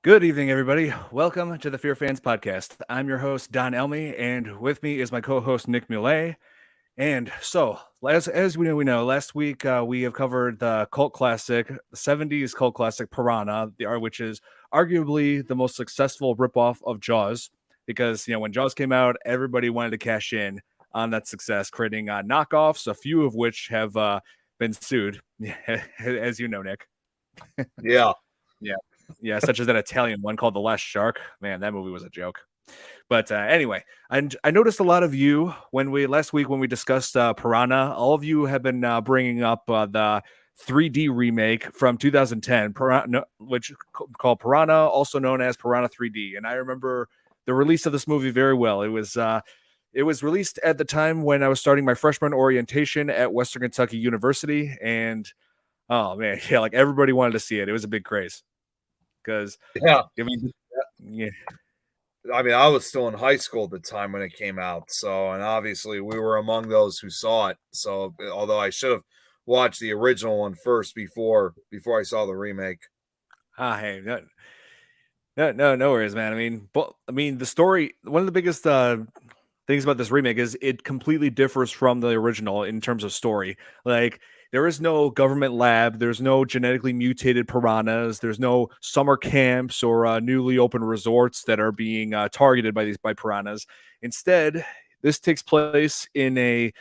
Good evening, everybody. Welcome to the FearFans podcast. I'm your host, Don Elmy, and with me is my co-host, Nick Millet. And so, as we know, last week we have covered the cult classic, the 70s cult classic Piranha, which is arguably the most successful ripoff of Jaws, because, when Jaws came out, everybody wanted to cash in on that success, creating knockoffs, a few of which have been sued, as you know, Nick. Yeah. Yeah, such as that Italian one called The Last Shark. Man, that movie was a joke. But anyway, and I noticed a lot of you last week when we discussed Piranha, all of you have been bringing up the 3D remake from 2010, which called Piranha, also known as Piranha 3D. And I remember the release of this movie very well. It was released at the time when I was starting my freshman orientation at Western Kentucky University, and oh man, yeah, like everybody wanted to see it. It was a big craze because Yeah. yeah. I mean, I was still in high school at the time when it came out. So, and obviously we were among those who saw it. So, although I should have watched the original one first before I saw the remake. Hey, no worries, man. The story. One of the biggest things about this remake is it completely differs from the original in terms of story. Like, there is no government lab. There's no genetically mutated piranhas. There's no summer camps or newly opened resorts that are being targeted by piranhas. Instead, this takes place in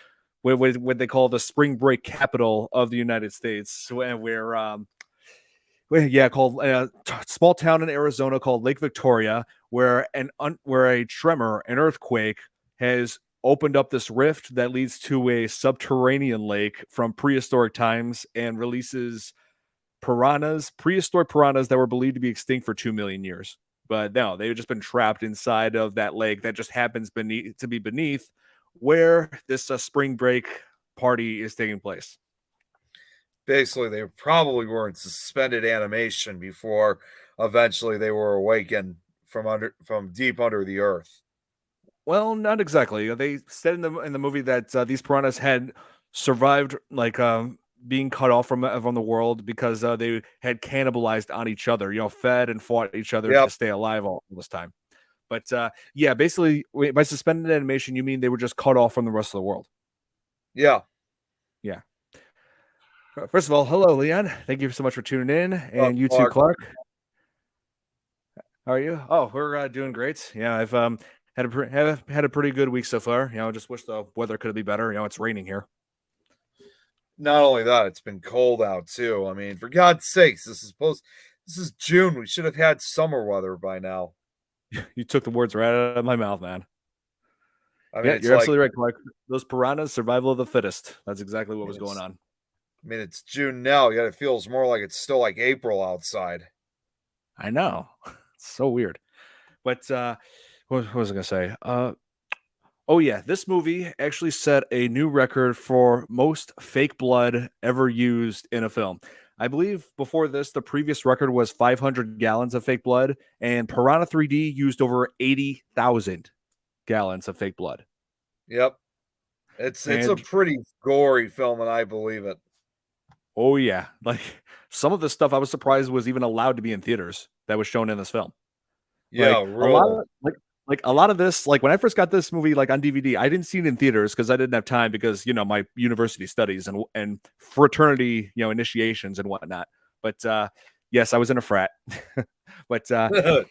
what they call the spring break capital of the United States, called a small town in Arizona called Lake Victoria, where a tremor, an earthquake, has opened up this rift that leads to a subterranean lake from prehistoric times and releases prehistoric piranhas that were believed to be extinct for 2 million years. But no, they've just been trapped inside of that lake that just happens to be beneath where this spring break party is taking place. Basically, they probably were in suspended animation before eventually they were awakened from deep under the earth. Well, not exactly. They said in the movie that these piranhas had survived being cut off from the world because they had cannibalized on each other. Fed and fought each other to stay alive all this time. But basically, by suspended animation, you mean they were just cut off from the rest of the world? Yeah. Yeah. First of all, hello, Leon. Thank you so much for tuning in, and you too, Clark. How are you? Oh, we're doing great. Yeah, I've had a pretty good week so far. Just wish the weather could be better. It's raining here. Not only that, it's been cold out too. I mean, for God's sakes, this is June. We should have had summer weather by now. You took the words right out of my mouth, man. I mean, you're absolutely right, Clark. Those piranhas, survival of the fittest. That's exactly what was going on. I mean, it's June now, yet it feels more like it's still like April outside. I know. It's so weird. But what was I going to say? Oh, yeah. This movie actually set a new record for most fake blood ever used in a film. I believe before this, the previous record was 500 gallons of fake blood, and Piranha 3D used over 80,000 gallons of fake blood. Yep. It's a pretty gory film, and I believe it. Oh, yeah. Like, some of the stuff I was surprised was even allowed to be in theaters that was shown in this film. Yeah, a lot of this, like when I first got this movie like on DVD, I didn't see it in theaters because I didn't have time because my university studies and fraternity initiations and whatnot. But yes, I was in a frat. But when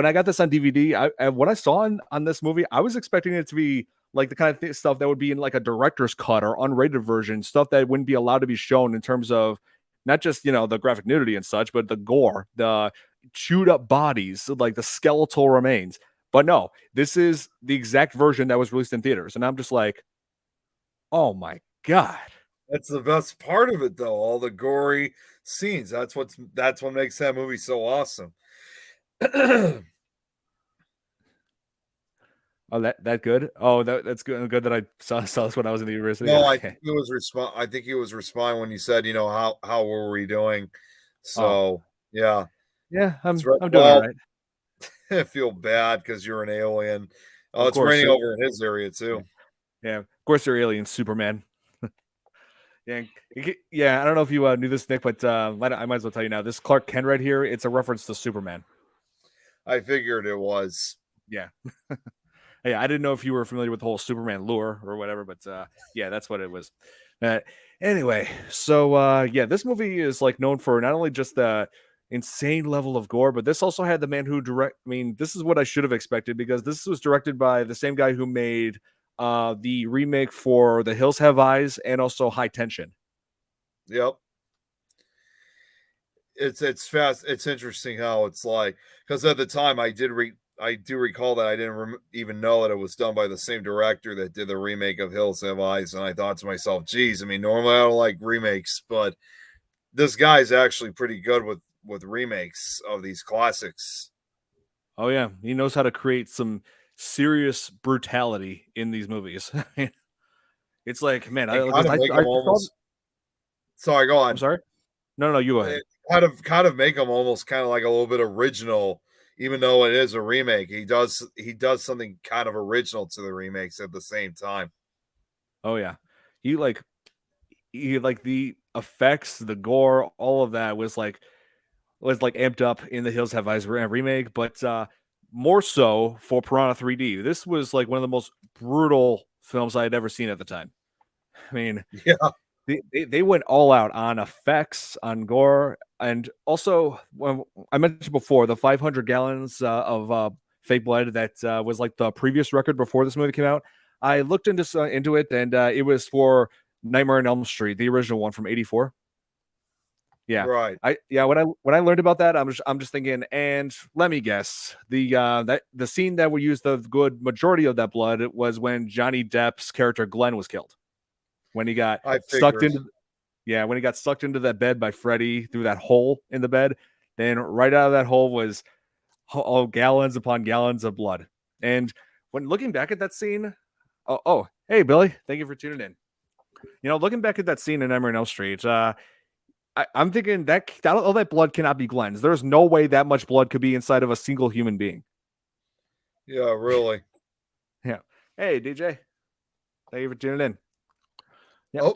I got this on DVD, what I saw on this movie, I was expecting it to be like the kind of stuff that would be in like a director's cut or unrated version, stuff that wouldn't be allowed to be shown in terms of not just the graphic nudity and such, but the gore, the chewed up bodies, like the skeletal remains. But no, this is the exact version that was released in theaters, and I'm just like, oh my god. That's the best part of it, though. All the gory scenes. That's what makes that movie so awesome. Oh, that good? Oh, that's good. Good that I saw this when I was in the university. No, I think he was responding when you said, how were we doing? So yeah, I'm doing all right. I feel bad because you're an alien. It's raining over in his area too. Yeah, of course you're alien, Superman. Yeah, yeah. I don't know if you knew this, Nick, but I might as well tell you now. This Clark Kent right here, it's a reference to Superman. I figured it was. Yeah. Hey, I didn't know if you were familiar with the whole Superman lore or whatever, but yeah, that's what it was. Uh, anyway, so yeah, this movie is like known for not only just the insane level of gore, but this also had the man who direct. I mean, this is what I should have expected because this was directed by the same guy who made the remake for The Hills Have Eyes and also High Tension. Yep. It's fast. It's interesting how it's like, because at the time I do recall that I didn't even know that it was done by the same director that did the remake of Hills Have Eyes, and I thought to myself, geez, I mean, normally I don't like remakes, but this guy's actually pretty good with remakes of these classics. Oh yeah, he knows how to create some serious brutality in these movies. It's like, man, And kind of make them almost. Sorry, go on. I'm sorry. No, you go ahead. Kind of make them almost kind of like a little bit original, even though it is a remake. He does something kind of original to the remakes at the same time. Oh yeah, he like the effects, the gore, all of that was like amped up in the Hills Have Eyes remake, but more so for Piranha 3D. This was like one of the most brutal films I had ever seen at the time. I mean, yeah. They went all out on effects, on gore, and also when I mentioned before the 500 gallons of fake blood that was like the previous record before this movie came out. I looked into it, and it was for Nightmare on Elm Street, the original one from '84. Yeah, right. When I learned about that, I'm just thinking, and let me guess, the scene that would use the good majority of that blood was when Johnny Depp's character Glenn was killed. When he got sucked into that bed by Freddy through that hole in the bed, then right out of that hole was all gallons upon gallons of blood. And when looking back at that scene, hey Billy, thank you for tuning in. You know, looking back at that scene in Nightmare on Elm Street, I'm thinking that all that blood cannot be Glenn's. There's no way that much blood could be inside of a single human being. Yeah, really. Yeah. Hey DJ, thank you for tuning in. Yep.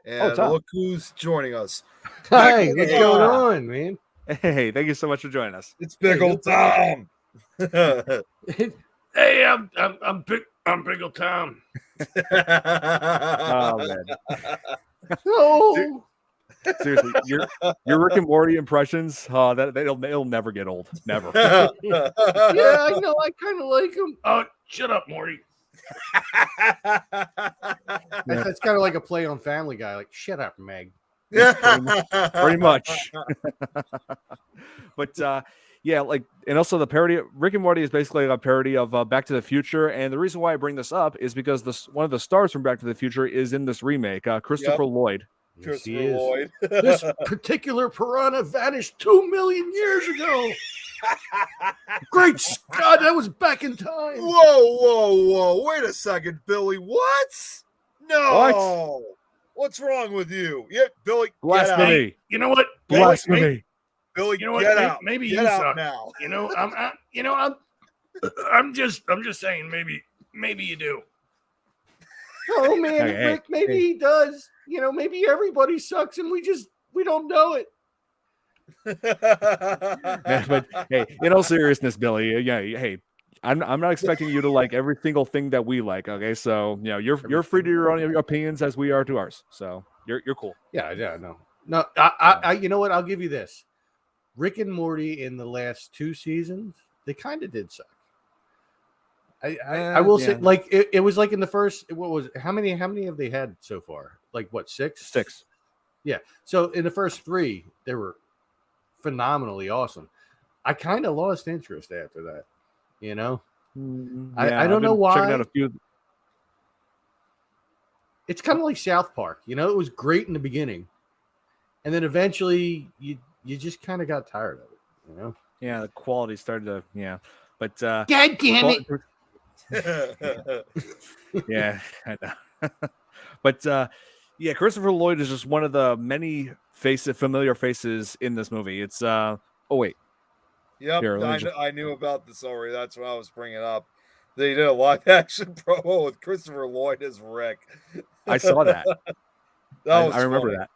And look who's joining us. Hi, what's going on, man? Hey, thank you so much for joining us. It's Big Old Tom. Hey, I'm Big Old Tom. Oh man. No. Seriously, your Rick and Morty impressions, they'll never get old. Never. Yeah, I know. I kind of like them. Oh, shut up, Morty. That's kind of like a play on Family Guy. Like, shut up, Meg. Pretty much. But yeah, like, and also the parody. Rick and Morty is basically a parody of Back to the Future, and the reason why I bring this up is because one of the stars from Back to the Future is in this remake, Christopher Lloyd. Yes, he is. This particular piranha vanished 2 million years ago. Great Scott, that was back in time. Whoa. Wait a second, Billy. What? No. What? What's wrong with you? Yeah, Billy. Blasphemy. Hey, you know what? Blasphemy. Billy, you know get what? out. Maybe get you out suck. now. You know, I'm just saying. Maybe you do. Oh man, Rick. Maybe he does. You know, maybe everybody sucks, and we don't know it. But hey, in all seriousness, Billy, yeah, hey, I'm not expecting you to like every single thing that we like. Okay, so you know you're free to your own opinions as we are to ours. So you're cool. Yeah, no. I you know what? I'll give you this. Rick and Morty in the last 2 seasons, they kind of did suck. I will say, like it was like in the first. What was it? How many have they had so far? Like what, 6? 6. Yeah. So in the first 3, they were phenomenally awesome. I kind of lost interest after that. You know, I don't know why. Checking out a few. It's kind of like South Park. You know, it was great in the beginning, and then eventually you just kind of got tired of it. You know. Yeah, the quality started to but God damn it. Yeah, I know. But yeah, Christopher Lloyd is just one of the many familiar faces in this movie. It's oh wait. Yep, here, I knew about this already. That's what I was bringing up. They did a live action promo with Christopher Lloyd as Rick. I saw that. That was I remember funny. that.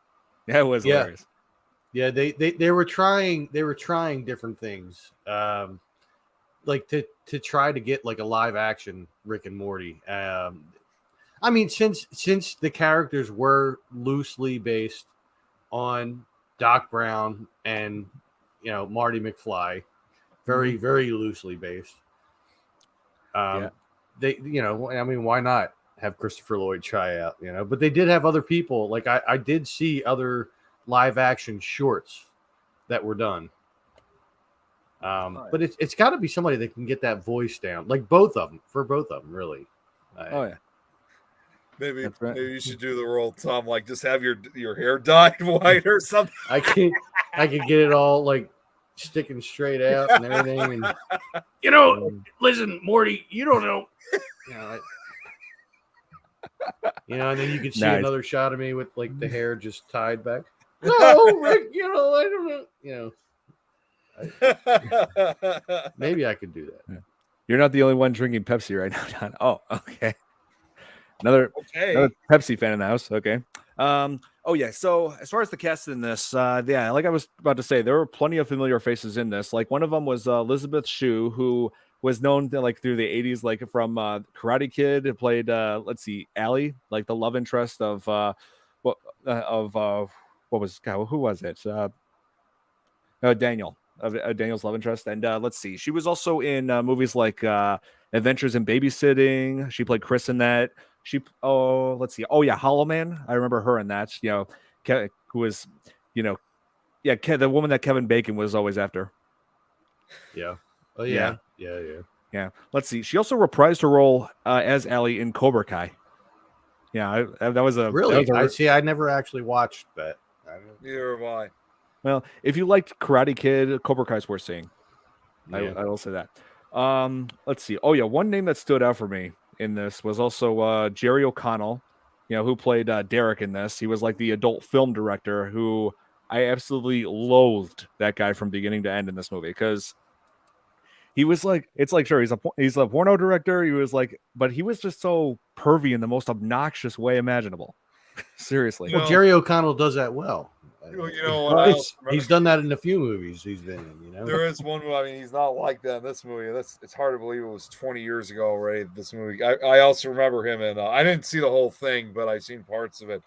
Yeah, it was hilarious. Yeah, they were trying different things, like to try to get like a live action Rick and Morty. I mean, since the characters were loosely based on Doc Brown and Marty McFly, very loosely based. Yeah. They I mean, why not have Christopher Lloyd try out? But they did have other people. Like I did see other live action shorts that were done. But it's got to be somebody that can get that voice down, like both of them, really. Oh yeah. Maybe That's right. maybe you should do the role, Tom. Like just have your hair dyed white or something. I could get it all like sticking straight out and everything, and listen, Morty, you don't know, and then you could see Nice. another shot of me with like the hair just tied back. No, Rick, I don't know, maybe I could do that. You're not the only one drinking Pepsi right now, Don. Oh, okay. Another Pepsi fan in the house. Okay. Oh yeah. So as far as the cast in this, yeah, like I was about to say, there were plenty of familiar faces in this. Like one of them was Elizabeth Shue, who was known like through the 80s, like from Karate Kid, who played let's see, Allie, like the love interest of what was who was it? Daniel. Daniel's love interest. And let's see, she was also in movies like Adventures in Babysitting. She played Chris in that. Let's see. Oh yeah, Hollow Man. I remember her in that. Who was, the woman that Kevin Bacon was always after. Yeah. Oh yeah. Yeah. Let's see. She also reprised her role as Allie in Cobra Kai. Yeah, that was a really. I never actually watched that. Neither have I. Well, if you liked Karate Kid, Cobra Kai's worth seeing. Yeah. I will say that. Let's see. Oh yeah, one name that stood out for me in this was also Jerry O'Connell, who played Derek in this. He was like the adult film director who I absolutely loathed that guy from beginning to end in this movie because he was like, it's like, sure, he's a porno director. He was like, but he was just so pervy in the most obnoxious way imaginable. Seriously. Well, Jerry O'Connell does that well. He's done that in a few movies he's been in. There is one. I mean, he's not like that in this movie. It's hard to believe it was 20 years ago already. This movie. I also remember him in. I didn't see the whole thing, but I've seen parts of it.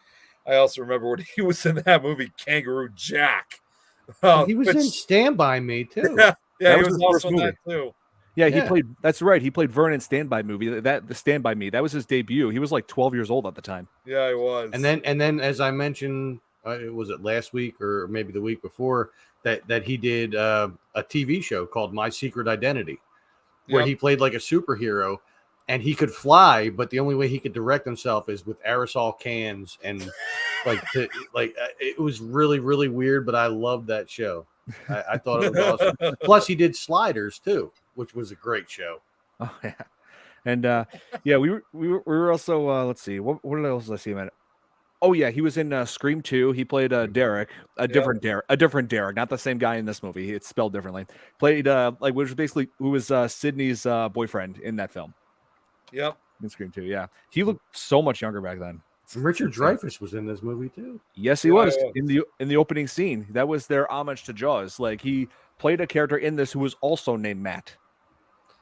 I also remember when he was in that movie Kangaroo Jack. He was in Stand By Me too. Yeah, he was also in that too. Yeah, he played. That's right. He played Vern in Stand By Movie. The Stand By Me. That was his debut. He was like 12 years old at the time. Yeah, he was. And then, as I mentioned, was it last week or maybe the week before that he did a TV show called My Secret Identity, where he played like a superhero, and he could fly, but the only way he could direct himself is with aerosol cans and it was really, really weird. But I loved that show. I thought it was awesome. Plus, he did Sliders too, which was a great show. Oh yeah, and we were also let's see, what else did I see him in? Oh yeah, he was in Scream 2. He played Derek, a different Derek, not the same guy in this movie. It's spelled differently. Played which was basically who was Sydney's boyfriend in that film. Yep, in Scream 2. Yeah, he looked so much younger back then. And Richard Dreyfuss was in this movie too. Yes, he was in the opening scene. That was their homage to Jaws. Like he played a character in this who was also named Matt.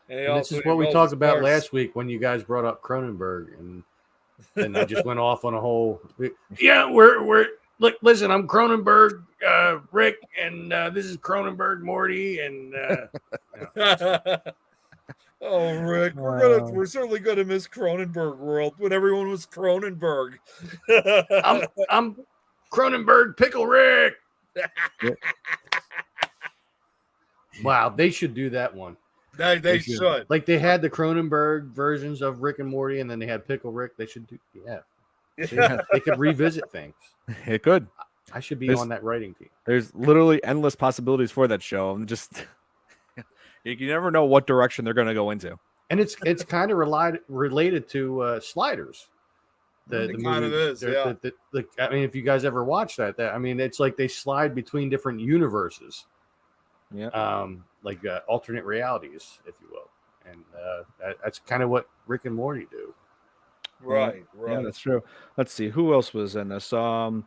And this is what we talked about last week when you guys brought up Cronenberg, and I just went off on a whole. Yeah, we're look. Listen, I'm Cronenberg, Rick, and this is Cronenberg, Morty, and. Oh, Rick, we're certainly gonna miss Cronenberg world when everyone was Cronenberg. I'm Cronenberg Pickle Rick. Wow, they should do that one. They should. Like they had the Cronenberg versions of Rick and Morty, and then they had Pickle Rick. They should do, They could revisit things. It could. I should be on that writing team. There's literally endless possibilities for that show. I'm just. You never know what direction they're going to go into, and it's kind of related to Sliders. The kind of is, yeah. I mean, if you guys ever watch that, I mean, it's like they slide between different universes, like alternate realities, if you will, and that's kind of what Rick and Morty do. Right, Yeah, right. that's true. Let's see who else was in this. Oh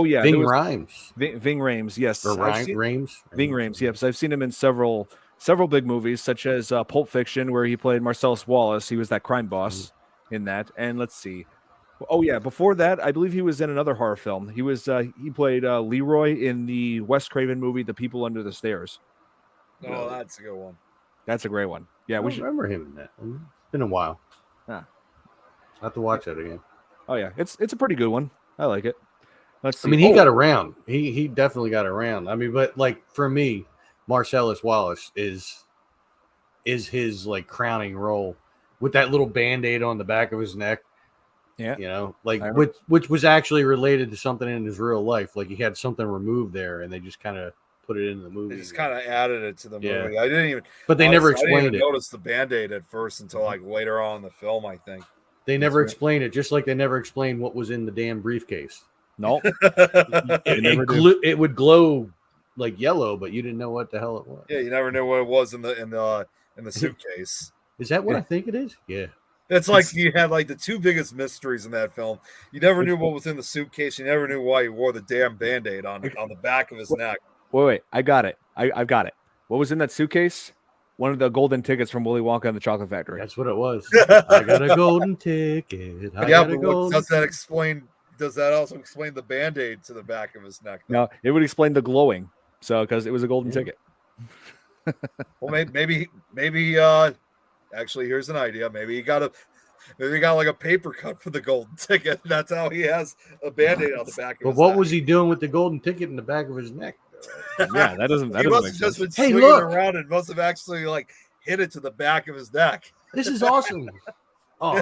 yeah, there Ving was Rhames Ving Rhames. Yes, or I've seen Rhames. Ving Rhames. Yes, I've seen him in several big movies, such as Pulp Fiction, where he played Marcellus Wallace. He was that crime boss in that. And let's see. Oh yeah, before that, I believe he was in another horror film. He played Leroy in the Wes Craven movie, The People Under the Stairs. Oh, that's a good one. That's a great one. Yeah, I we don't should. remember him in that. It's been a while. Ah. I have to watch that again. Oh yeah, it's a pretty good one. I like it. Let's see. I mean, he got around. He definitely got around. I mean, but like for me, Marcellus Wallace is his like crowning role with that little band-aid on the back of his neck. Yeah, you know, like which was actually related to something in his real life. Like he had something removed there, and they just kind of put it in the movie. They just kind of added it to the movie. I didn't even, but they never explained I didn't it. even notice the Band-Aid at first until like later on in the film. I think they never explained it, just like they never explained what was in the damn briefcase. No, it would glow like yellow, but you didn't know what the hell it was. Yeah, you never knew what it was in the suitcase. Is that what I think it is? Yeah. It's like you had like the two biggest mysteries in that film. You never knew what was in the suitcase. You never knew why he wore the damn Band-Aid on the back of his neck. Wait, I got it. I've got it. What was in that suitcase? One of the golden tickets from Willy Wonka and the Chocolate Factory. That's what it was. I got a golden ticket. Does that also explain the Band-Aid to the back of his neck? No, it would explain the glowing. So, because it was a golden ticket. Well, maybe. Actually, here's an idea. Maybe he got like a paper cut for the golden ticket. That's how he has a Band-Aid on the back of his neck. But what was he doing with the golden ticket in the back of his neck? Yeah, that doesn't. He must have just been swinging around and must have actually like hit it to the back of his neck. This is awesome. Oh,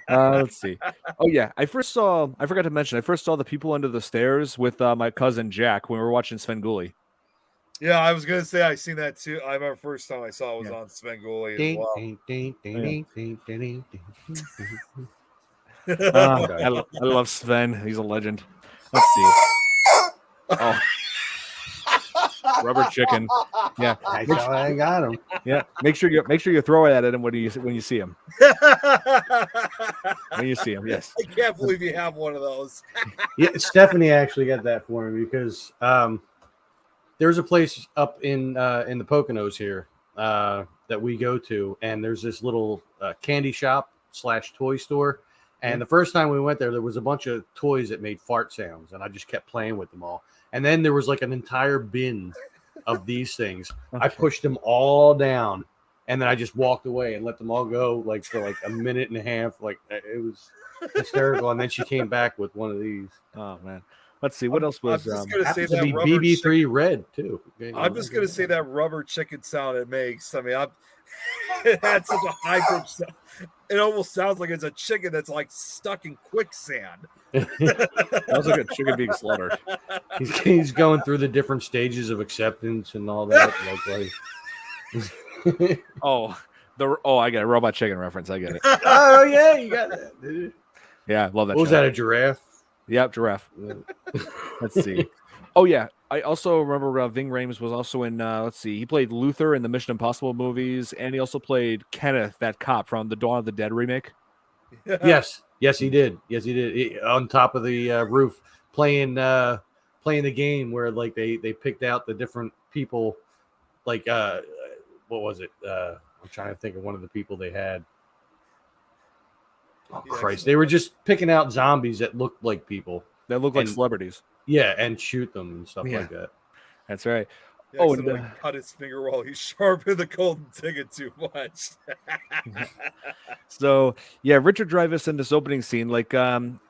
let's see. Oh yeah, I forgot to mention. I first saw The People Under the Stairs with my cousin Jack when we were watching Svengoolie. Yeah, I was gonna say I seen that too. I remember first time I saw it was on Svengoolie as well. I love Sven. He's a legend. Let's see. Oh, rubber chicken. Yeah, I got him. Yeah, make sure you throw it at him when you see him. When you see him, yes. I can't believe you have one of those. Yeah, Stephanie actually got that for me because there's a place up in the Poconos here that we go to, and there's this little candy shop / toy store. And the first time we went there was a bunch of toys that made fart sounds, and I just kept playing with them all. And then there was like an entire bin of these things. Okay. I pushed them all down, and then I just walked away and let them all go like for like a minute and a half. Like it was hysterical. And then she came back with one of these. Oh man. Let's see what else was. I'm just gonna say that BB3 red too. I'm just gonna say that rubber chicken sound it makes. I mean, it had such a high pitch sound. It almost sounds like it's a chicken that's like stuck in quicksand. Sounds like a chicken being slaughtered. He's going through the different stages of acceptance and all that. I get a robot chicken reference. I get it. Oh yeah, you got that, dude. Yeah, I love that. What was that? A giraffe? Yep, giraffe. Let's see. Oh yeah, I also remember Ving Rhames was also in. Let's see, he played Luther in the Mission Impossible movies, and he also played Kenneth, that cop from the Dawn of the Dead remake. Yes, he did. On top of the roof, playing the game where like they picked out the different people. Like what was it? I'm trying to think of one of the people they had. Oh Christ! They were just picking out zombies that looked like people. That look like celebrities. Yeah, and shoot them and stuff like that. That's right. He cut his finger while he sharpened the golden ticket too much. So yeah, Richard Dreyfuss in this opening scene, like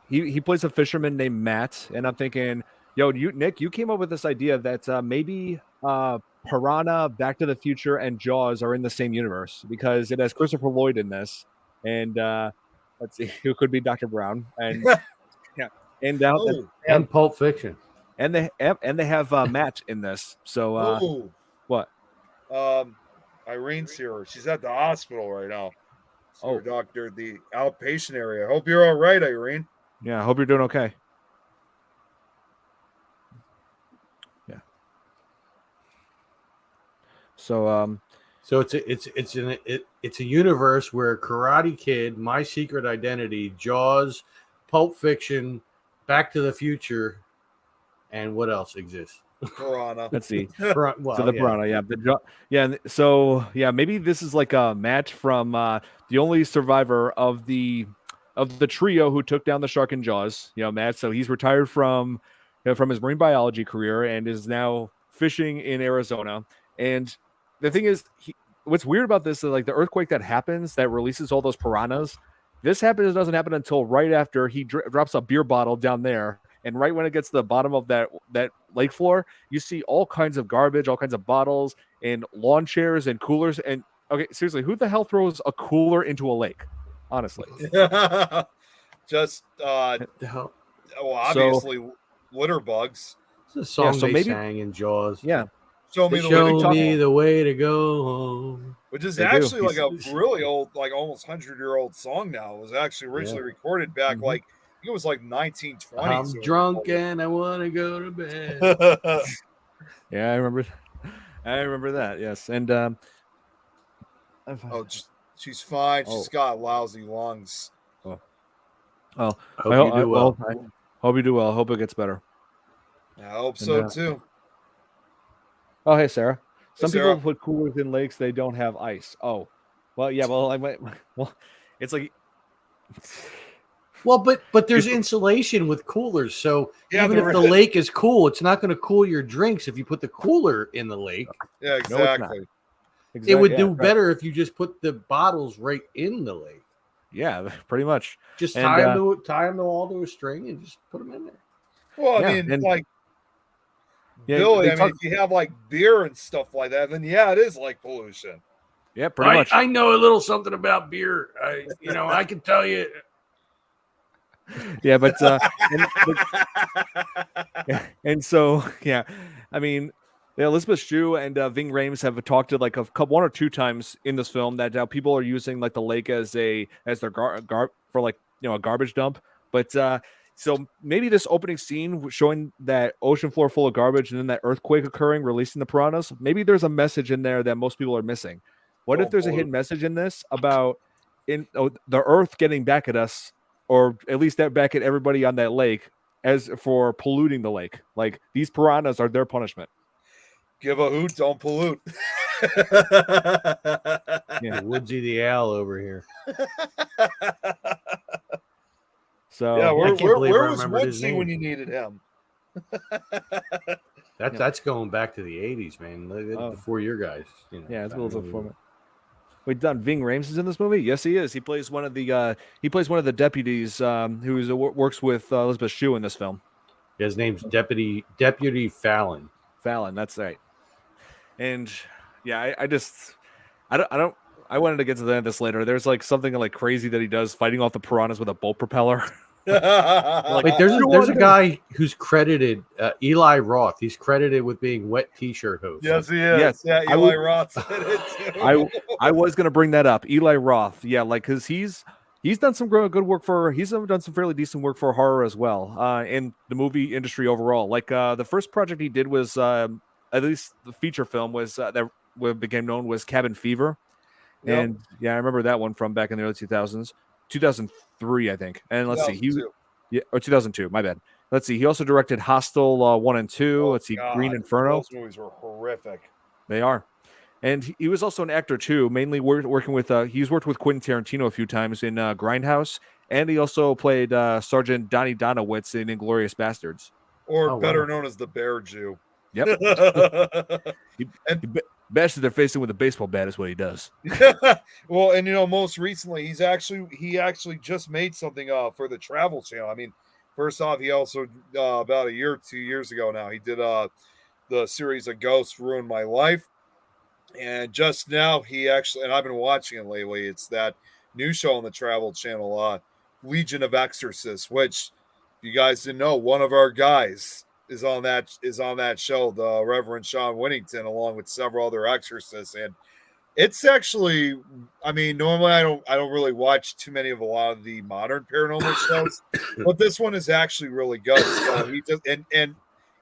he plays a fisherman named Matt, and I'm thinking, yo, Nick, you came up with this idea that maybe Piranha, Back to the Future, and Jaws are in the same universe because it has Christopher Lloyd in this, and let's see, who could be Dr. Brown, and yeah. And Pulp Fiction, and they have Matt in this. So what? Irene's here. She's at the hospital right now. So doctor, the outpatient area. I hope you're all right, Irene. Yeah, I hope you're doing okay. Yeah. So So it's a universe where Karate Kid, My Secret Identity, Jaws, Pulp Fiction, Back to the Future, and what else exists? Piranha. Let's see. Well, So the Piranha, maybe this is like a Matt from the only survivor of the trio who took down the shark in Jaws. Matt. So he's retired from his marine biology career and is now fishing in Arizona. And the thing is, what's weird about this is like the earthquake that happens that releases all those piranhas. This doesn't happen until right after he drops a beer bottle down there. And right when it gets to the bottom of that lake floor, you see all kinds of garbage, all kinds of bottles and lawn chairs and coolers. And okay, seriously, who the hell throws a cooler into a lake? Honestly. Just obviously litter bugs. It's a song they sang in Jaws. Yeah. Show me the way to go home. Which is actually like a really old, like almost 100-year-old song now. It was actually originally recorded back like I think it was like 1920s. I'm drunk and I want to go to bed. Yeah, I remember that. Yes, and she's fine. She's got lousy lungs. I hope you do well. I hope you do well. I hope it gets better. I hope so too. Oh, hey, Sarah. Some people put coolers in lakes. They don't have ice. Oh, well, yeah. Well, it's like. Well, but there's insulation with coolers, so even if the lake is cool, it's not going to cool your drinks if you put the cooler in the lake. Yeah, exactly. It would do better if you just put the bottles right in the lake. Yeah, pretty much. Just tie them all to a string and just put them in there. Well, I mean, Billy, if you have like beer and stuff like that, then it is like pollution. Yeah, pretty much. I know a little something about beer. I can tell you. Yeah, but and so I mean, Elizabeth Shue and Ving Rhames have talked to like one or two times in this film that now people are using like the lake as their for like a garbage dump. But so maybe this opening scene showing that ocean floor full of garbage and then that earthquake occurring, releasing the piranhas. Maybe there's a message in there that most people are missing. What if there's a hidden message in this about the earth getting back at us? Or at least that back at everybody on that lake as for polluting the lake. Like these piranhas are their punishment. Give a hoot, don't pollute. Woodsy the owl over here. So where was Woodsy when you needed him? That's going back to the 80s, man. Before your guys. It's a little before. Wait, Ving Rhames is in this movie? Yes, he is. He plays one of the deputies who works with Elizabeth Shue in this film. His name's Deputy Fallon. Fallon, that's right. And I wanted to get to the end of this later. There's like something like crazy that he does fighting off the piranhas with a boat propeller. Wait, there's a guy who's credited, Eli Roth. He's credited with being wet T-shirt host. Yes, he is. Yes, yeah, Eli Roth said it too. I was gonna bring that up. Eli Roth, because he's done some good work he's done some fairly decent work for horror as well, in the movie industry overall. Like the first project he did was at least the feature film was that became known was Cabin Fever. Yep. And I remember that one from back in the early 2000s. 2003, I think. And let's see, or 2002. My bad. Let's see. He also directed Hostel 1 and 2. Let's see, Green Inferno. Those movies were horrific. They are. And he was also an actor too. Mainly working with. He's worked with Quentin Tarantino a few times in Grindhouse, and he also played Sergeant Donnie Donowitz in Inglourious Bastards, or better known as the Bear Jew. Yep. he bashes their face in with a baseball bat is what he does. Well, and most recently he actually just made something for the Travel Channel. I mean, first off, he also about 2 years ago now he did the series of Ghosts Ruined My Life, and just now he actually, and I've been watching it lately, it's that new show on the Travel Channel, Legion of Exorcists, which if you guys didn't know, one of our guys is on that show, the Reverend Sean Whittington, along with several other exorcists. And it's actually, I mean, normally I don't really watch too many of a lot of the modern paranormal shows, but this one is actually really good. So he just, and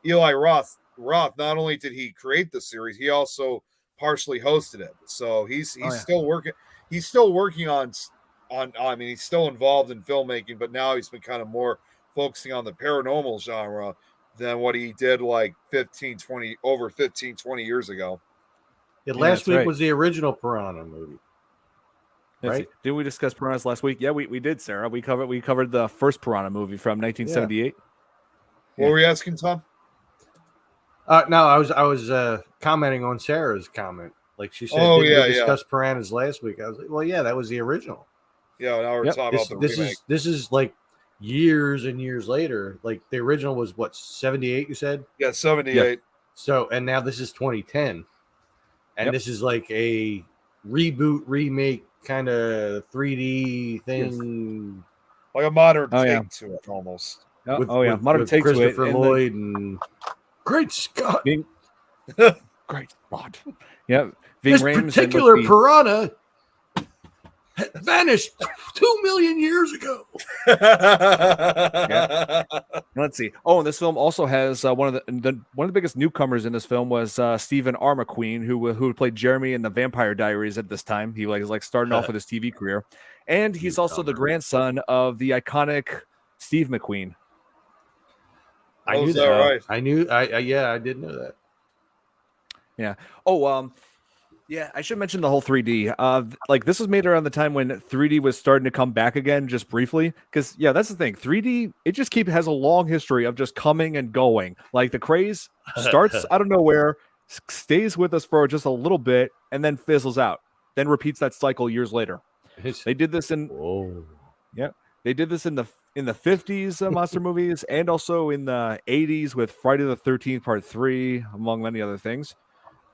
Eli Roth, not only did he create the series, he also partially hosted it. So he's yeah. still working. He's still working on. I mean, he's still involved in filmmaking, but now he's been kind of more focusing on the paranormal genre than what he did like 15, 20 years ago. Yeah, Yeah, last that's week right. was the original Piranha movie. Right? Didn't we discuss Piranhas last week? Yeah, we did, Sarah. We covered the first Piranha movie from 1978. What were you asking, Tom? No, I was commenting on Sarah's comment. Like she said, Oh, didn't yeah, we discuss Piranhas last week? I was like, well, yeah, that was the original. Yeah, now we're talking about the remake. This is like years and years later. Like the original was what, 78, you said? Yeah, 78. So, and now this is 2010. And this is like a reboot, remake kind of 3D thing. Like a modern take to it almost. Modern take Christopher to it. Lloyd and Great Scott. Great Scott. Yeah. This particular piranha vanished 2 million years ago. Let's see. Oh, and this film also has one of the biggest newcomers in this film was Stephen R. McQueen, who played Jeremy in the Vampire Diaries at this time. He was starting off with his TV career, and he's also the grandson of the iconic Steve McQueen. I knew that. Right? I did know that. Yeah. Oh, yeah, I should mention the whole 3D. This was made around the time when 3D was starting to come back again, just briefly. Because that's the thing. 3D, it just has a long history of just coming and going. Like the craze starts out of nowhere, stays with us for just a little bit, and then fizzles out. Then repeats that cycle years later. They did this in they did this in the 50s monster movies, and also in the 80s with Friday the 13th Part 3, among many other things.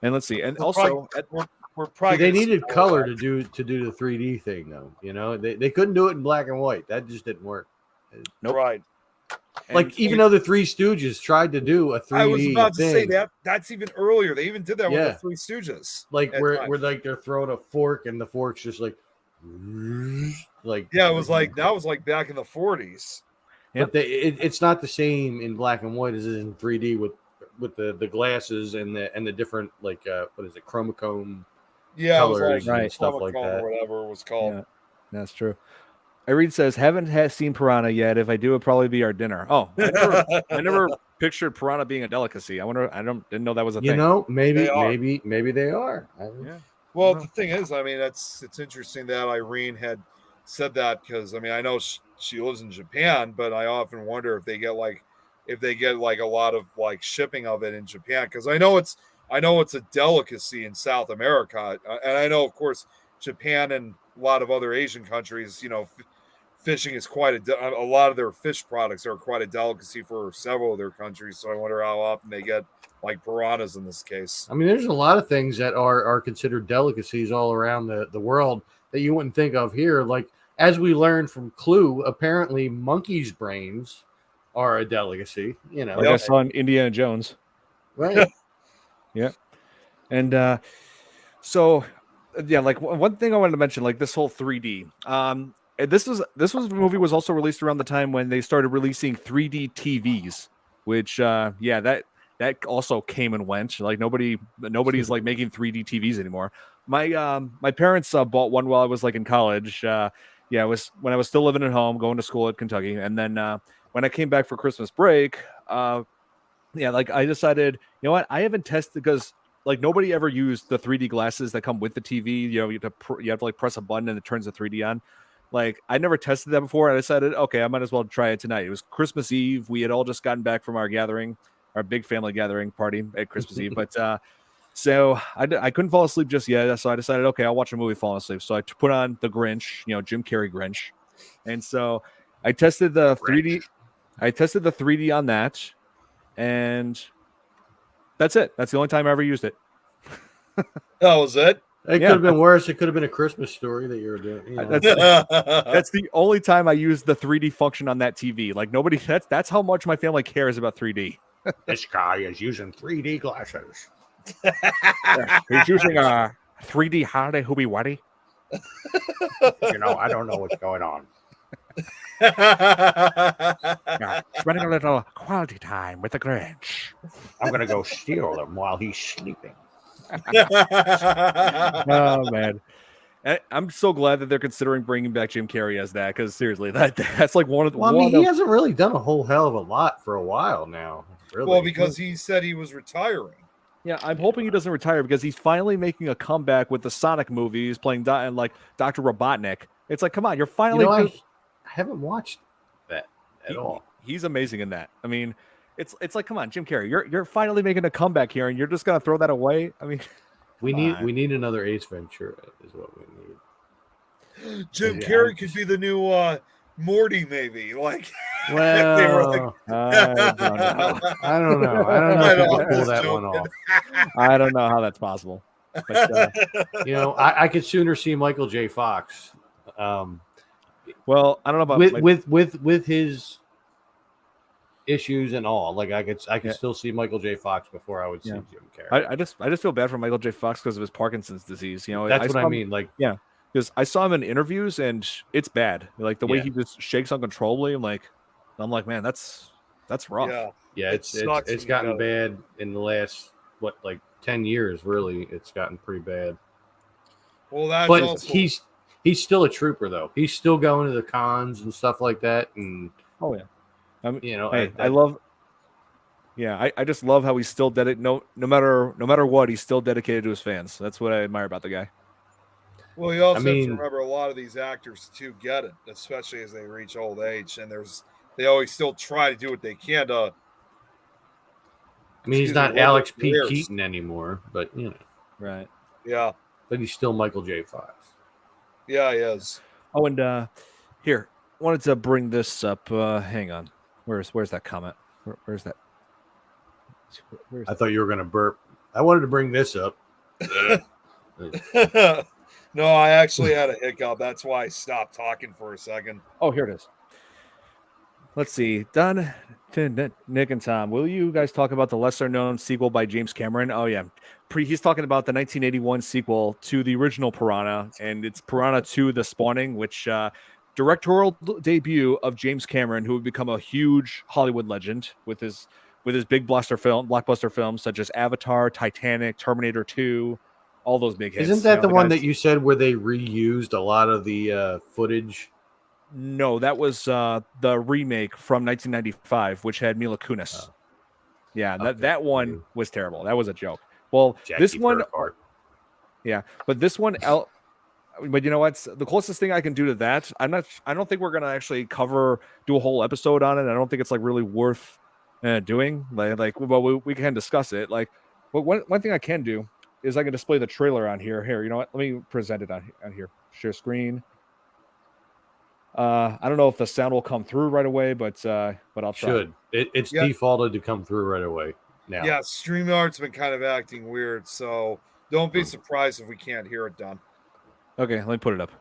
And let's see, and they needed color to do the 3D thing, though. You know, they couldn't do it in black and white. That just didn't work. Nope. Right. Like even though the Three Stooges tried to do a 3D, I was about to say that. That's even earlier. They even did that with the Three Stooges. Like where like they're throwing a fork and the fork's just like it was like that was like back in the 40s. But it's not the same in black and white as it is in 3D with the glasses and the different what is it, chromachrome colors and stuff like that, or whatever it was called. Yeah, that's true. Irene says, haven't seen Piranha yet. If I do, it'd probably be our dinner. Oh, I never pictured Piranha being a delicacy. Didn't know that was a thing. You know, maybe they are. Well, the thing is, I mean, it's interesting that Irene had said that, because I mean, I know she lives in Japan, but I often wonder if they get a lot of shipping of it in Japan, because I know it's a delicacy in South America, and I know, of course, Japan and a lot of other Asian countries, fishing is quite a lot of their fish products are quite a delicacy for several of their countries. So I wonder how often they get piranhas in this case. I mean, there's a lot of things that are considered delicacies all around the world that you wouldn't think of here. Like, as we learned from Clue, apparently monkeys' brains are a delicacy. I saw in Indiana Jones. Right. Yeah. And so one thing I wanted to mention, this whole 3D. This movie was also released around the time when they started releasing 3D TVs, which that also came and went. Nobody's making 3D TVs anymore. My parents bought one while I was in college. It was when I was still living at home, going to school at Kentucky, and then when I came back for Christmas break, I decided, you know what, I haven't tested, because nobody ever used the 3D glasses that come with the TV. You have to press a button and it turns the 3D on. I never tested that before. I decided, okay, I might as well try it tonight. It was Christmas Eve. We had all just gotten back from our big family gathering party at Christmas Eve. But so I couldn't fall asleep just yet. So I decided, okay, I'll watch a movie falling asleep. So I put on The Grinch, Jim Carrey Grinch. And so I tested the 3D. I tested the 3D on that. And that's it. That's the only time I ever used it. That was it? It could have been worse. It could have been a Christmas Story that you were doing. That's the only time I used the 3D function on that TV. Nobody. That's how much my family cares about 3D. This guy is using 3D glasses. He's using a 3D Hardy Hooby Waddy. I don't know what's going on. Spending a little quality time with the Grinch. I'm gonna go steal him while he's sleeping. Oh man. I'm so glad that they're considering bringing back Jim Carrey as that, because seriously, that's like one of the. Well, I mean, he hasn't really done a whole hell of a lot for a while now. Really. Well, because he said he was retiring. Yeah, I'm hoping he doesn't retire because he's finally making a comeback with the Sonic movies, playing like Dr. Robotnik. It's like, come on, you're finally. I haven't watched that at all. He's amazing in that. I mean, it's like, come on, Jim Carrey, you're finally making a comeback here, and you're just gonna throw that away. I mean, we need another Ace Ventura, is what we need. Jim Carrey could be the new Morty, maybe. Like, well, I don't know. I don't know if you can pull that one off. I don't know how that's possible. But, I could sooner see Michael J. Fox. Well, I don't know about with his issues and all. Like I could still see Michael J. Fox before I would see Jim Carrey. I just feel bad for Michael J. Fox because of his Parkinson's disease. That's what I mean. Like, yeah. Because I saw him in interviews and it's bad. Like the way he just shakes uncontrollably. I'm like, man, that's rough. Yeah, it's gotten bad in the last 10 years. Really, it's gotten pretty bad. Well, that's but also... he's still a trooper though. He's still going to the cons and stuff like that. And I love. Yeah, I just love how he's still dedicated. No matter what, he's still dedicated to his fans. That's what I admire about the guy. Well, you also have to remember a lot of these actors too get it, especially as they reach old age, and they always still try to do what they can to. I mean, he's not Alex P. Keaton anymore, but right? Yeah, but he's still Michael J. Fox. Yeah, he is. Oh, and here, wanted to bring this up. Hang on, where's that comment? Where's that? I thought you were going to burp. I wanted to bring this up. No, I actually had a hiccup. That's why I stopped talking for a second. Oh, here it is. Let's see. Don, Nick, and Tom, will you guys talk about the lesser-known sequel by James Cameron? Oh, yeah. He's talking about the 1981 sequel to the original Piranha, and it's Piranha 2: The Spawning, which directorial debut of James Cameron, who would become a huge Hollywood legend with his big blockbuster films such as Avatar, Titanic, Terminator 2, all those big hits. Isn't that the one that you said where they reused a lot of the footage? No, that was the remake from 1995, which had Mila Kunis. Oh. Yeah, that one was terrible. That was a joke. Well, this one, but this one, but you know what's the closest thing I can do to that? I don't think we're gonna actually do a whole episode on it. I don't think it's really worth doing. Well, we can discuss it. But one thing I can do is I can display the trailer on here. Here, you know what? Let me present it on here. Share screen. I don't know if the sound will come through right away, but I'll try. It's defaulted to come through right away now. Yeah, StreamYard's been kind of acting weird, so don't be surprised if we can't hear it done. Okay, let me put it up.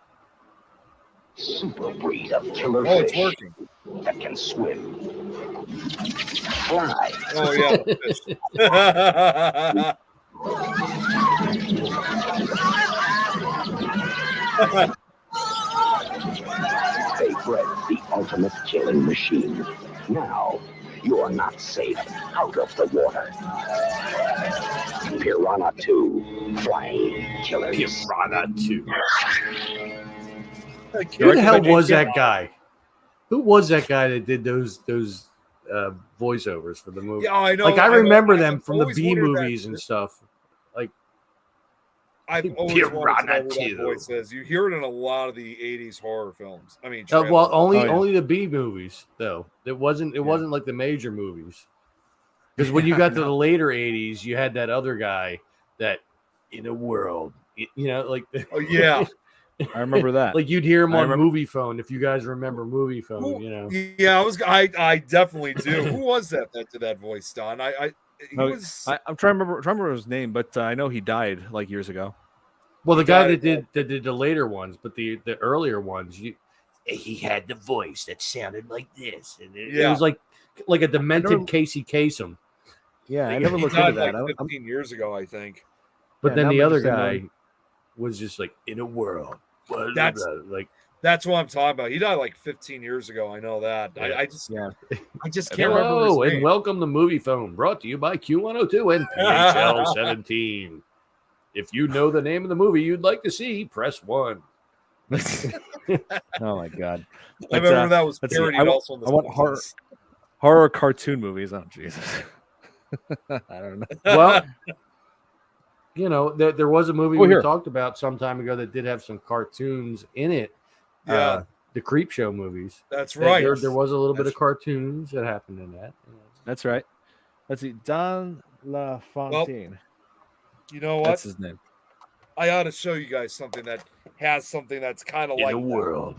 Super breed of killer it's fish working. that can swim, fly. Oh yeah, the fish. They bred the ultimate killing machine. Now, you are not safe out of the water. Piranha 2, Flying Killers. Piranha 2. Who the hell was that guy? Who was that guy that did those voiceovers for the movie? Yeah, I know. I remember them from the B movies and stuff. I've always wanted to know who that voice is. You hear it in a lot of the 80s horror films. I mean, only the B movies though. It wasn't like the major movies. Because when you got to the later 80s, you had that other guy that in a world, oh yeah. I remember that. You'd hear him on Movie Phone, if you guys remember Movie Phone, Yeah, I definitely do. Who was that did that voice, Don? I'm trying to remember his name, but I know he died years ago. Well, the guy that did the later ones, but the earlier ones, he had the voice that sounded like this, and it was like a demented Casey Kasem. Yeah, I never looked into that. 15 years ago, I think. But then the other guy was just in a world. That's what I'm talking about. He died 15 years ago. I know that. Yeah. I just can't remember his name. And welcome to Movie Phone, brought to you by Q102 and PHL 17. If you know the name of the movie you'd like to see, press 1. Oh my god! I remember that was let's see. parodied also in the I want Simpsons. horror cartoon movies. Oh Jesus! I don't know. Well, you know, there was a movie Oh, we here. talked about some time ago that did have some cartoons in it. Yeah, The Creep Show movies. that's right. There was a little bit That's- of cartoons that happened in that. That's right. Let's see. Don LaFontaine. You know what? That's his name. I ought to show you guys something that has something that's kind of In like the that. world,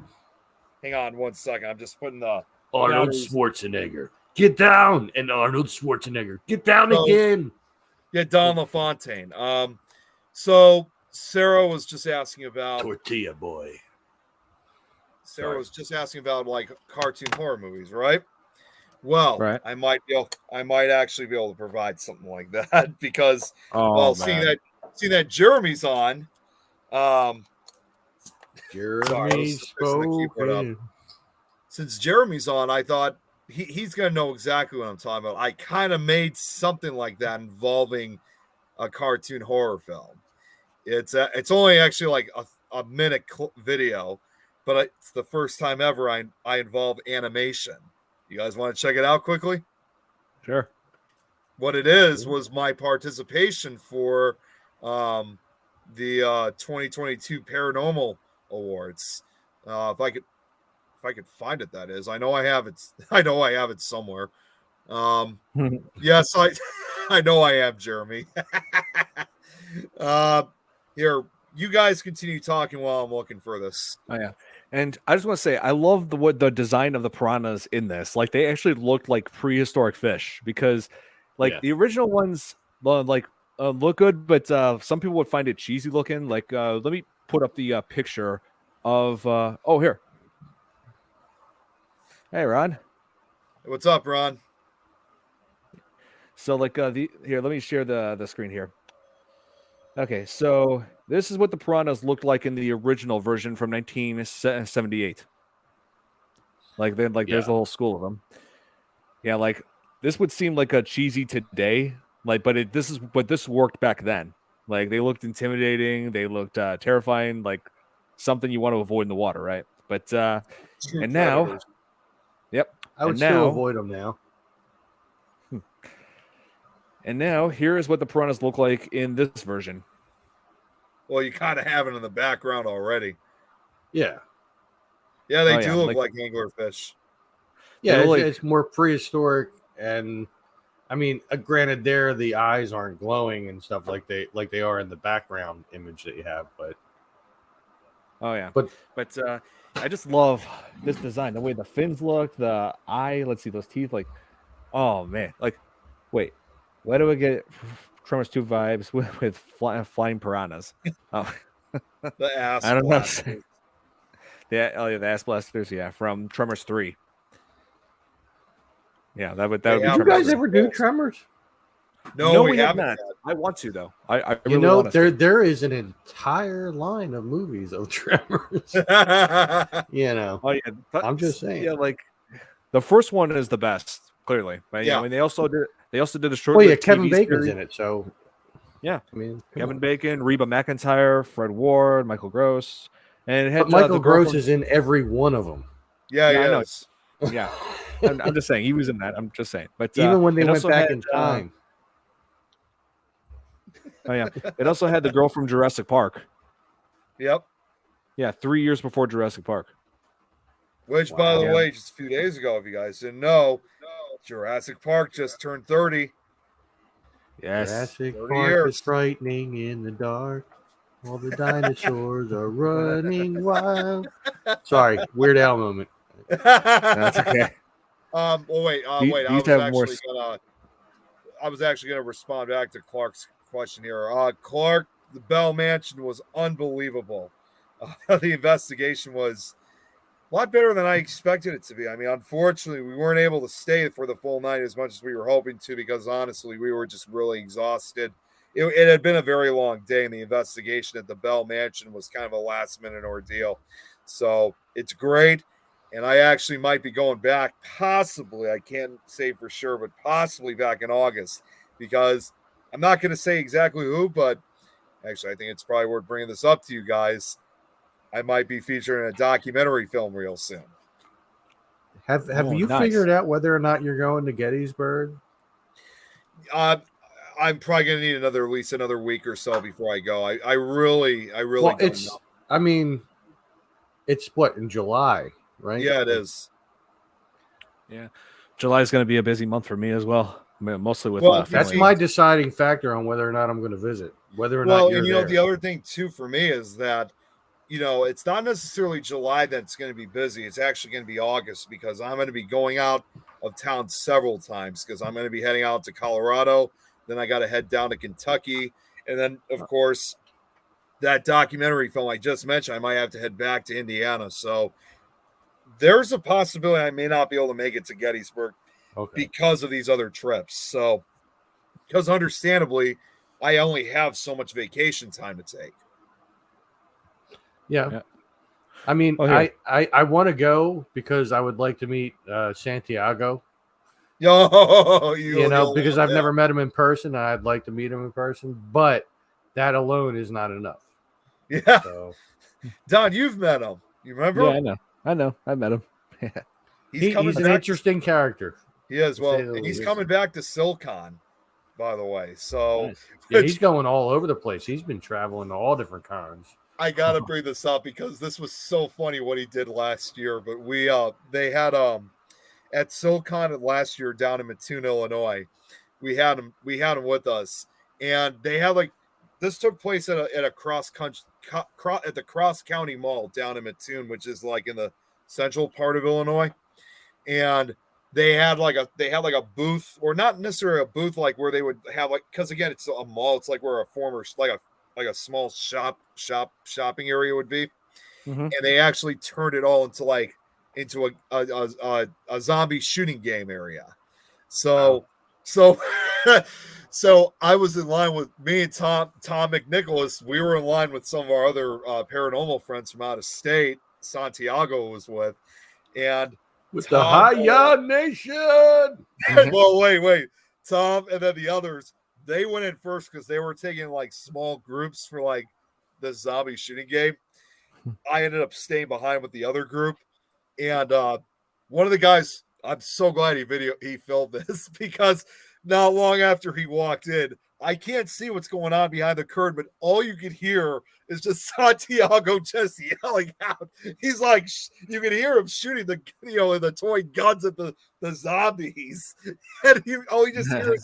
Hang on 1 second. I'm just putting the Arnold Schwarzenegger, get down, and Arnold Schwarzenegger, get down So- again. yeah, Don LaFontaine. So Sarah was just asking about Tortilla boy. Sarah was just asking about like cartoon horror movies, right? Well, Right. I might actually be able to provide something like that because Oh, well, man. seeing that Jeremy's on, Jeremy spoken. since Jeremy's on, I thought he's gonna know exactly what I'm talking about. I kind of made something like that involving a cartoon horror film. It's only actually like a minute video, but it's the first time ever I involve animation. You guys want to check it out quickly? Sure. What it is was my participation for the 2022 Paranormal Awards. If I could find it, that is. I know I have it. I know I have it somewhere. Yes, I know I am, Jeremy. Here, you guys continue talking while I'm looking for this. Oh yeah. And I just want to say, I love the design of the piranhas in this. Like they actually looked like prehistoric fish because, like the original ones, look good, but some people would find it cheesy looking. Like, let me put up the picture of. Oh, here. Hey, Ron. What's up, Ron? So, like, here, let me share the screen here. Okay, so this is what the piranhas looked like in the original version from 1978. Like then, there's a whole school of them. Yeah, like this would seem like a cheesy today, like, but this worked back then. Like they looked intimidating, they looked terrifying, like something you want to avoid in the water, right? But True and now, predators. yep, I would and still now, avoid them now. and now here is what the piranhas look like in this version. Well, you kind of have it in the background already. Yeah. Yeah, they Oh, do yeah, look like- like anglerfish. Yeah, They're it's, like- it's more prehistoric, and I mean, granted, there the eyes aren't glowing and stuff like they are in the background image that you have, but Oh yeah, But- I just love this design, the way the fins look, the eye. Let's see those teeth. Like, oh man, like, wait, why do I get Tremors 2 vibes with flying piranhas? Oh, The ass. I don't know. blasters. the ass blasters. Yeah, from Tremors 3. Yeah, that would Hey, be. how did you Tremors guys 3. ever do Tremors? No, we have haven't. not. I want to though. I really You know, want to. there is an entire line of movies of Tremors. yet. You know, Oh yeah, I'm just saying. Yeah, like the first one is the best, clearly. But yeah, Yeah. I mean they also did the short. well, yeah, Kevin Bacon's in it, so Yeah. I mean, Kevin Bacon, Reba McEntire, Fred Ward, Michael Gross, and it had but Michael the girl Gross from- is in every one of them. Yeah, Yeah, I know. yes. Yeah, I'm just saying he was in that. I'm just saying, but Even when they it went also back had, in time. Oh yeah, it also had the girl from Jurassic Park. Yep. Yeah, 3 years before Jurassic Park. Which, by the Wow. way, just a few days ago, if you guys didn't know, Jurassic Park just turned 30. Yes. Jurassic 30 Park years. is frightening in the dark. All the dinosaurs are running wild. Sorry, Weird Al moment. That's okay. Well, wait. He- Wait. he used to have more I was actually gonna respond back to Clark's question here. Clark, the Bell Mansion was unbelievable. The investigation was a lot better than I expected it to be. I mean, unfortunately, we weren't able to stay for the full night as much as we were hoping to because honestly, we were just really exhausted. It had been a very long day, and the investigation at the Bell Mansion was kind of a last-minute ordeal. So it's great, and I actually might be going back, possibly. I can't say for sure, but possibly back in August, because I'm not going to say exactly who, but Actually, I think it's probably worth bringing this up to you guys. I might be featured in a documentary film real soon. Have Oh, you nice. figured out whether or not you're going to Gettysburg? I'm probably gonna need at least another week or so before I go. I really Well, don't know. I mean, it's what, in July, right? Yeah, it is. Yeah, July is going to be a busy month for me as well. I mean, mostly with Well, That's family. my deciding factor on whether or not I'm going to visit. Whether or not Well, you're and you there. know, the other thing too for me is that, you know, it's not necessarily July that's going to be busy. It's actually going to be August because I'm going to be going out of town several times because I'm going to be heading out to Colorado. Then I got to head down to Kentucky. And then, of course, that documentary film I just mentioned, I might have to head back to Indiana. So there's a possibility I may not be able to make it to Gettysburg because of these other trips. So, because understandably, I only have so much vacation time to take. Yeah. I mean, I want to go because I would like to meet Santiago. You know, because I've never met him in person. And I'd like to meet him in person, but that alone is not enough. Yeah. So, Don, you've met him. You remember? Yeah, I know. I met him. He's an interesting character. He is. Well, and he's coming back to Silcon, by the way. So nice. Yeah, he's going all over the place. He's been traveling to all different cons. I gotta bring this up because this was so funny what he did last year. But they had at SoCon last year down in Mattoon, Illinois. We had him with us, and they had this took place at a at the Cross County Mall down in Mattoon, which is like in the central part of Illinois, and they had a booth, or not necessarily a booth, like where they would have because again it's a mall, it's like where a former like a small shopping area would be, and they actually turned it all into a zombie shooting game area. So so I was in line with me and Tom McNicholas. We were in line with some of our other paranormal friends from out of state. Santiago was with, and with Tom, the Hi-Ya Nation. Well, wait, Tom and then the others. They went in first because they were taking small groups for the zombie shooting game. I ended up staying behind with the other group, and one of the guys. I'm so glad he filmed this because not long after he walked in, I can't see what's going on behind the curtain, but all you could hear is just Santiago just yelling out. He's like, you can hear him shooting the toy guns at the zombies, and all you just hear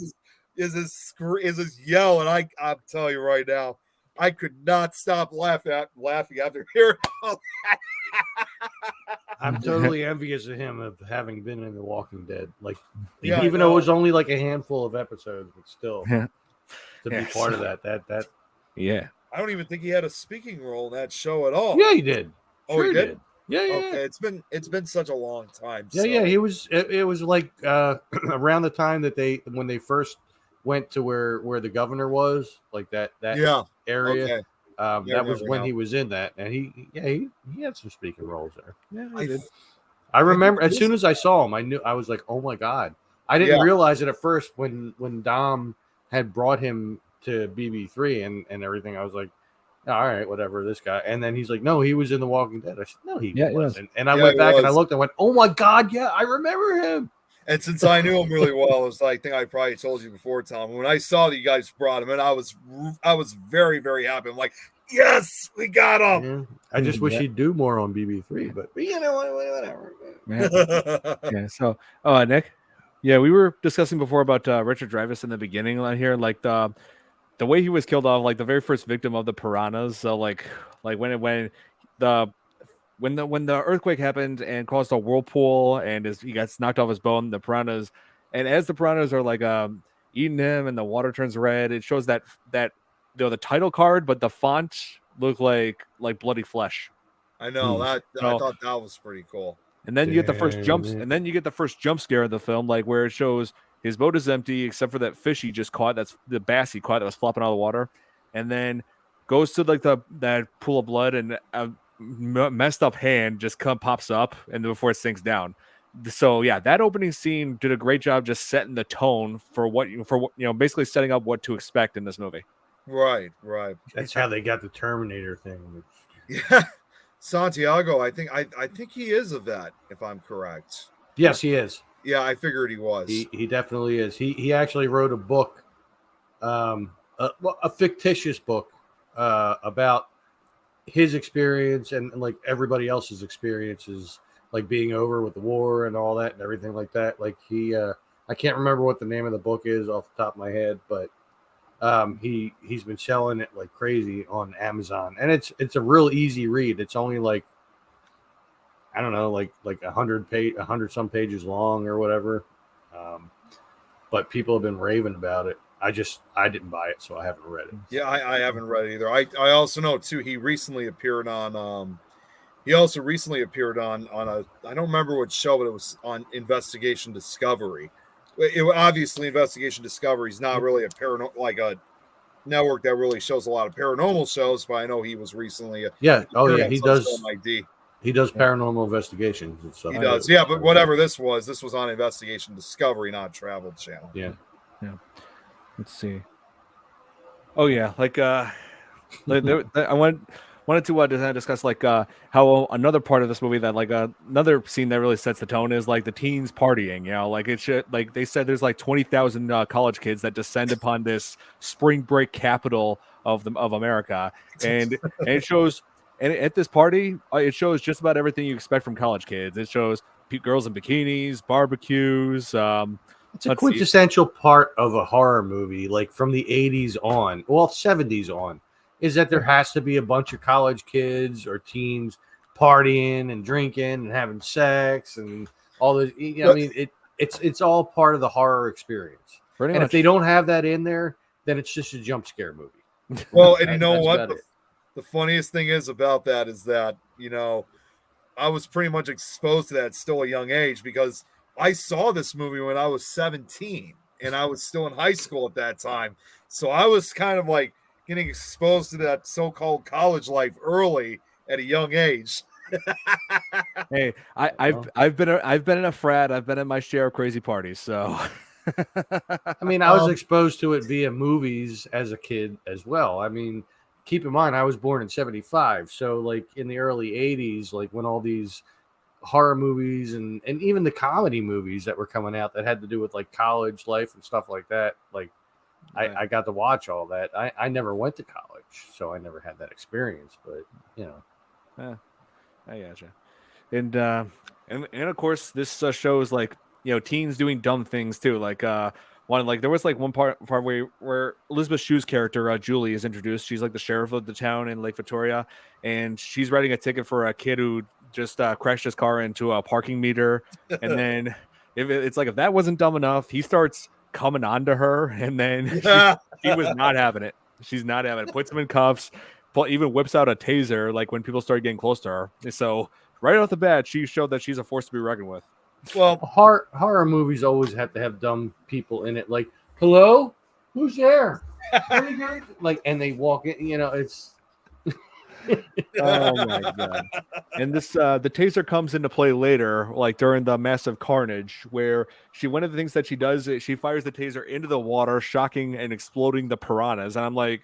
is his yell. And I'm telling you right now, I could not stop laughing after hearing all that. I'm totally envious of him of having been in The Walking Dead. Even though it was only a handful of episodes, but still to be part of that. Yeah. I don't even think he had a speaking role in that show at all. Yeah, he did. Oh, he did? Yeah. Okay, it's been such a long time. Yeah. He was. It was around the time that when they first went to where the governor was, that area. Okay. That was when he was in that, and he had some speaking roles there. Yeah, he did. I remember as soon as I saw him, I was like, oh my god! I didn't realize it at first when Dom had brought him to BB3 and everything. I was like, all right, whatever, this guy. And then he's like, no, he was in The Walking Dead. I said, no, he wasn't. And I went back and I looked. I went, oh my god, yeah, I remember him. And since I knew him really well, it was I think I probably told you before, Tom. When I saw that you guys brought him in, I was very, very happy. I'm like, yes, we got him. Yeah. I just wish he'd do more on BB3, but whatever. Yeah. So, Nick, we were discussing before about Richard Dreyfuss in the beginning on here, the way he was killed off, the very first victim of the piranhas. So, when the earthquake happened and caused a whirlpool and he got knocked off his bone, the piranhas, and as the piranhas are eating him and the water turns red, it shows that the title card, but the font looked like bloody flesh. I know that. I thought that was pretty cool. And then you get the first jumps, and then you get the first jump scare of the film, where it shows his boat is empty except for that fish he just caught. That's the bass he caught that was flopping out of the water, and then goes to that pool of blood and messed up hand just pops up and before it sinks down. So that opening scene did a great job just setting the tone for what basically setting up what to expect in this movie. Right. That's how they got the Terminator thing. Yeah. Santiago, I think he is a vet, if I'm correct. Yes, he is. Yeah, I figured he was. He definitely is. He actually wrote a book, a fictitious book about his experience and like everybody else's experiences, like being over with the war and all that and everything like that. Like I can't remember what the name of the book is off the top of my head, but he's been selling it like crazy on Amazon, and it's a real easy read. It's only like, I don't know, like 100 some pages long or whatever. But people have been raving about it. I didn't buy it, so I haven't read it. Yeah, I haven't read it either. I also know too, he recently appeared on a, I don't remember what show, but it was on Investigation Discovery. Obviously Investigation Discovery is not really a network that really shows a lot of paranormal shows, but I know he was recently he does. ID. He does paranormal investigations and stuff. He does, yeah. But whatever this was on Investigation Discovery, not Travel Channel. Yeah. Let's see. Oh yeah, I wanted to discuss how another part of this movie that another scene that really sets the tone is like the teens partying. You know, like it should, like they said, there's like 20,000 college kids that descend upon this spring break capital of America, and it shows. And at this party, it shows just about everything you expect from college kids. It shows girls in bikinis, barbecues. It's a quintessential part of a horror movie, like from the 80s on, 70s on, is that there has to be a bunch of college kids or teens partying and drinking and having sex and all this. You know, I mean, it's all part of the horror experience. Pretty and much. If they don't have that in there, then it's just a jump scare movie. Well, and you know what? The funniest thing is about that is that, you know, I was pretty much exposed to that at still a young age, because I saw this movie when I was 17 and I was still in high school at that time. So I was kind of like getting exposed to that so-called college life early at a young age. Hey, I've been in a frat. I've been in my share of crazy parties. So, I mean, I was exposed to it via movies as a kid as well. I mean, keep in mind, I was born in 75. So like in the early 80s, like when all these horror movies and even the comedy movies that were coming out that had to do with like college life and stuff like that, like I got to watch all that. I never went to college, so I never had that experience, but you know. Yeah, I gotcha. And of course this shows like, you know, teens doing dumb things too. Like there was like one part where Elizabeth Shue's character Julie is introduced. She's like the sheriff of the town in Lake Victoria, and she's writing a ticket for a kid who just crashed his car into a parking meter. And then it's like, if that wasn't dumb enough, he starts coming on to her, and then she was not having it. She's not having it. Puts him in cuffs. Even whips out a taser like when people start getting close to her. So right off the bat, she showed that she's a force to be reckoned with. Well, horror movies always have to have dumb people in it. Like, hello, who's there? Like, and they walk in. You know, it's. Oh my god! And this the taser comes into play later, like during the massive carnage, where one of the things that she does is she fires the taser into the water, shocking and exploding the piranhas. And I'm like,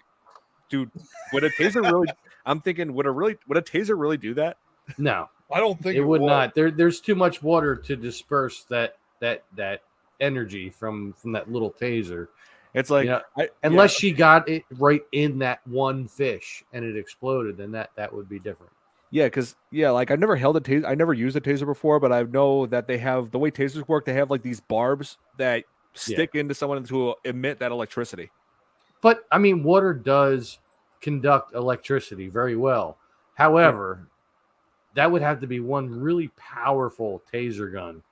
dude, would a taser really? I'm thinking, would a taser really do that? No, I don't think it would not. There's too much water to disperse that energy from that little taser. It's like, unless she got it right in that one fish and it exploded, then that would be different. Yeah, because like I've never held a taser. I never used a taser before, but I know that they have, the way tasers work, they have like these barbs that stick into someone to emit that electricity. But I mean, water does conduct electricity very well. However, that would have to be one really powerful taser gun.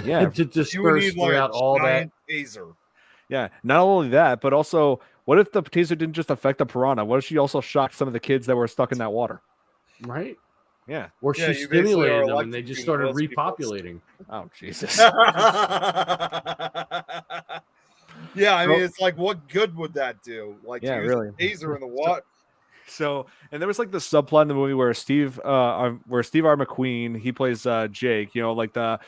Yeah, to disperse throughout all that taser. Yeah, not only that, but also, what if the taser didn't just affect the piranha? What if she also shocked some of the kids that were stuck in that water? Right. Yeah. Or she stimulated them and they just started repopulating. Oh, Jesus. Yeah, I mean, it's like, what good would that do? Like, yeah, to use really. a taser in the water. So, and there was like the subplot in the movie where Steve R. McQueen, he plays Jake, you know, like the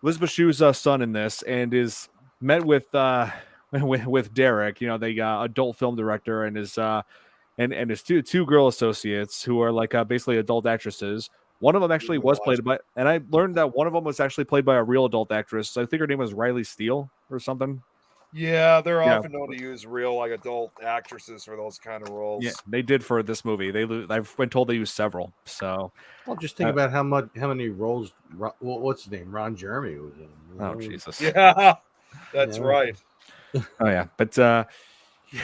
Elizabeth Shue's son in this, and is met with with Derek. You know, they got adult film director and his and his two girl associates who are like basically adult actresses. One of them actually was played by, and I learned that one of them was actually played by a real adult actress. I think her name was Riley Steele or something. Yeah, they're Yeah. often known to use real like adult actresses for those kind of roles. Yeah, they did for this movie. I've been told they used several. So, well, just think about how many roles. What's his name? Ron Jeremy was in. Oh Jesus. Yeah, that's right. Oh yeah, but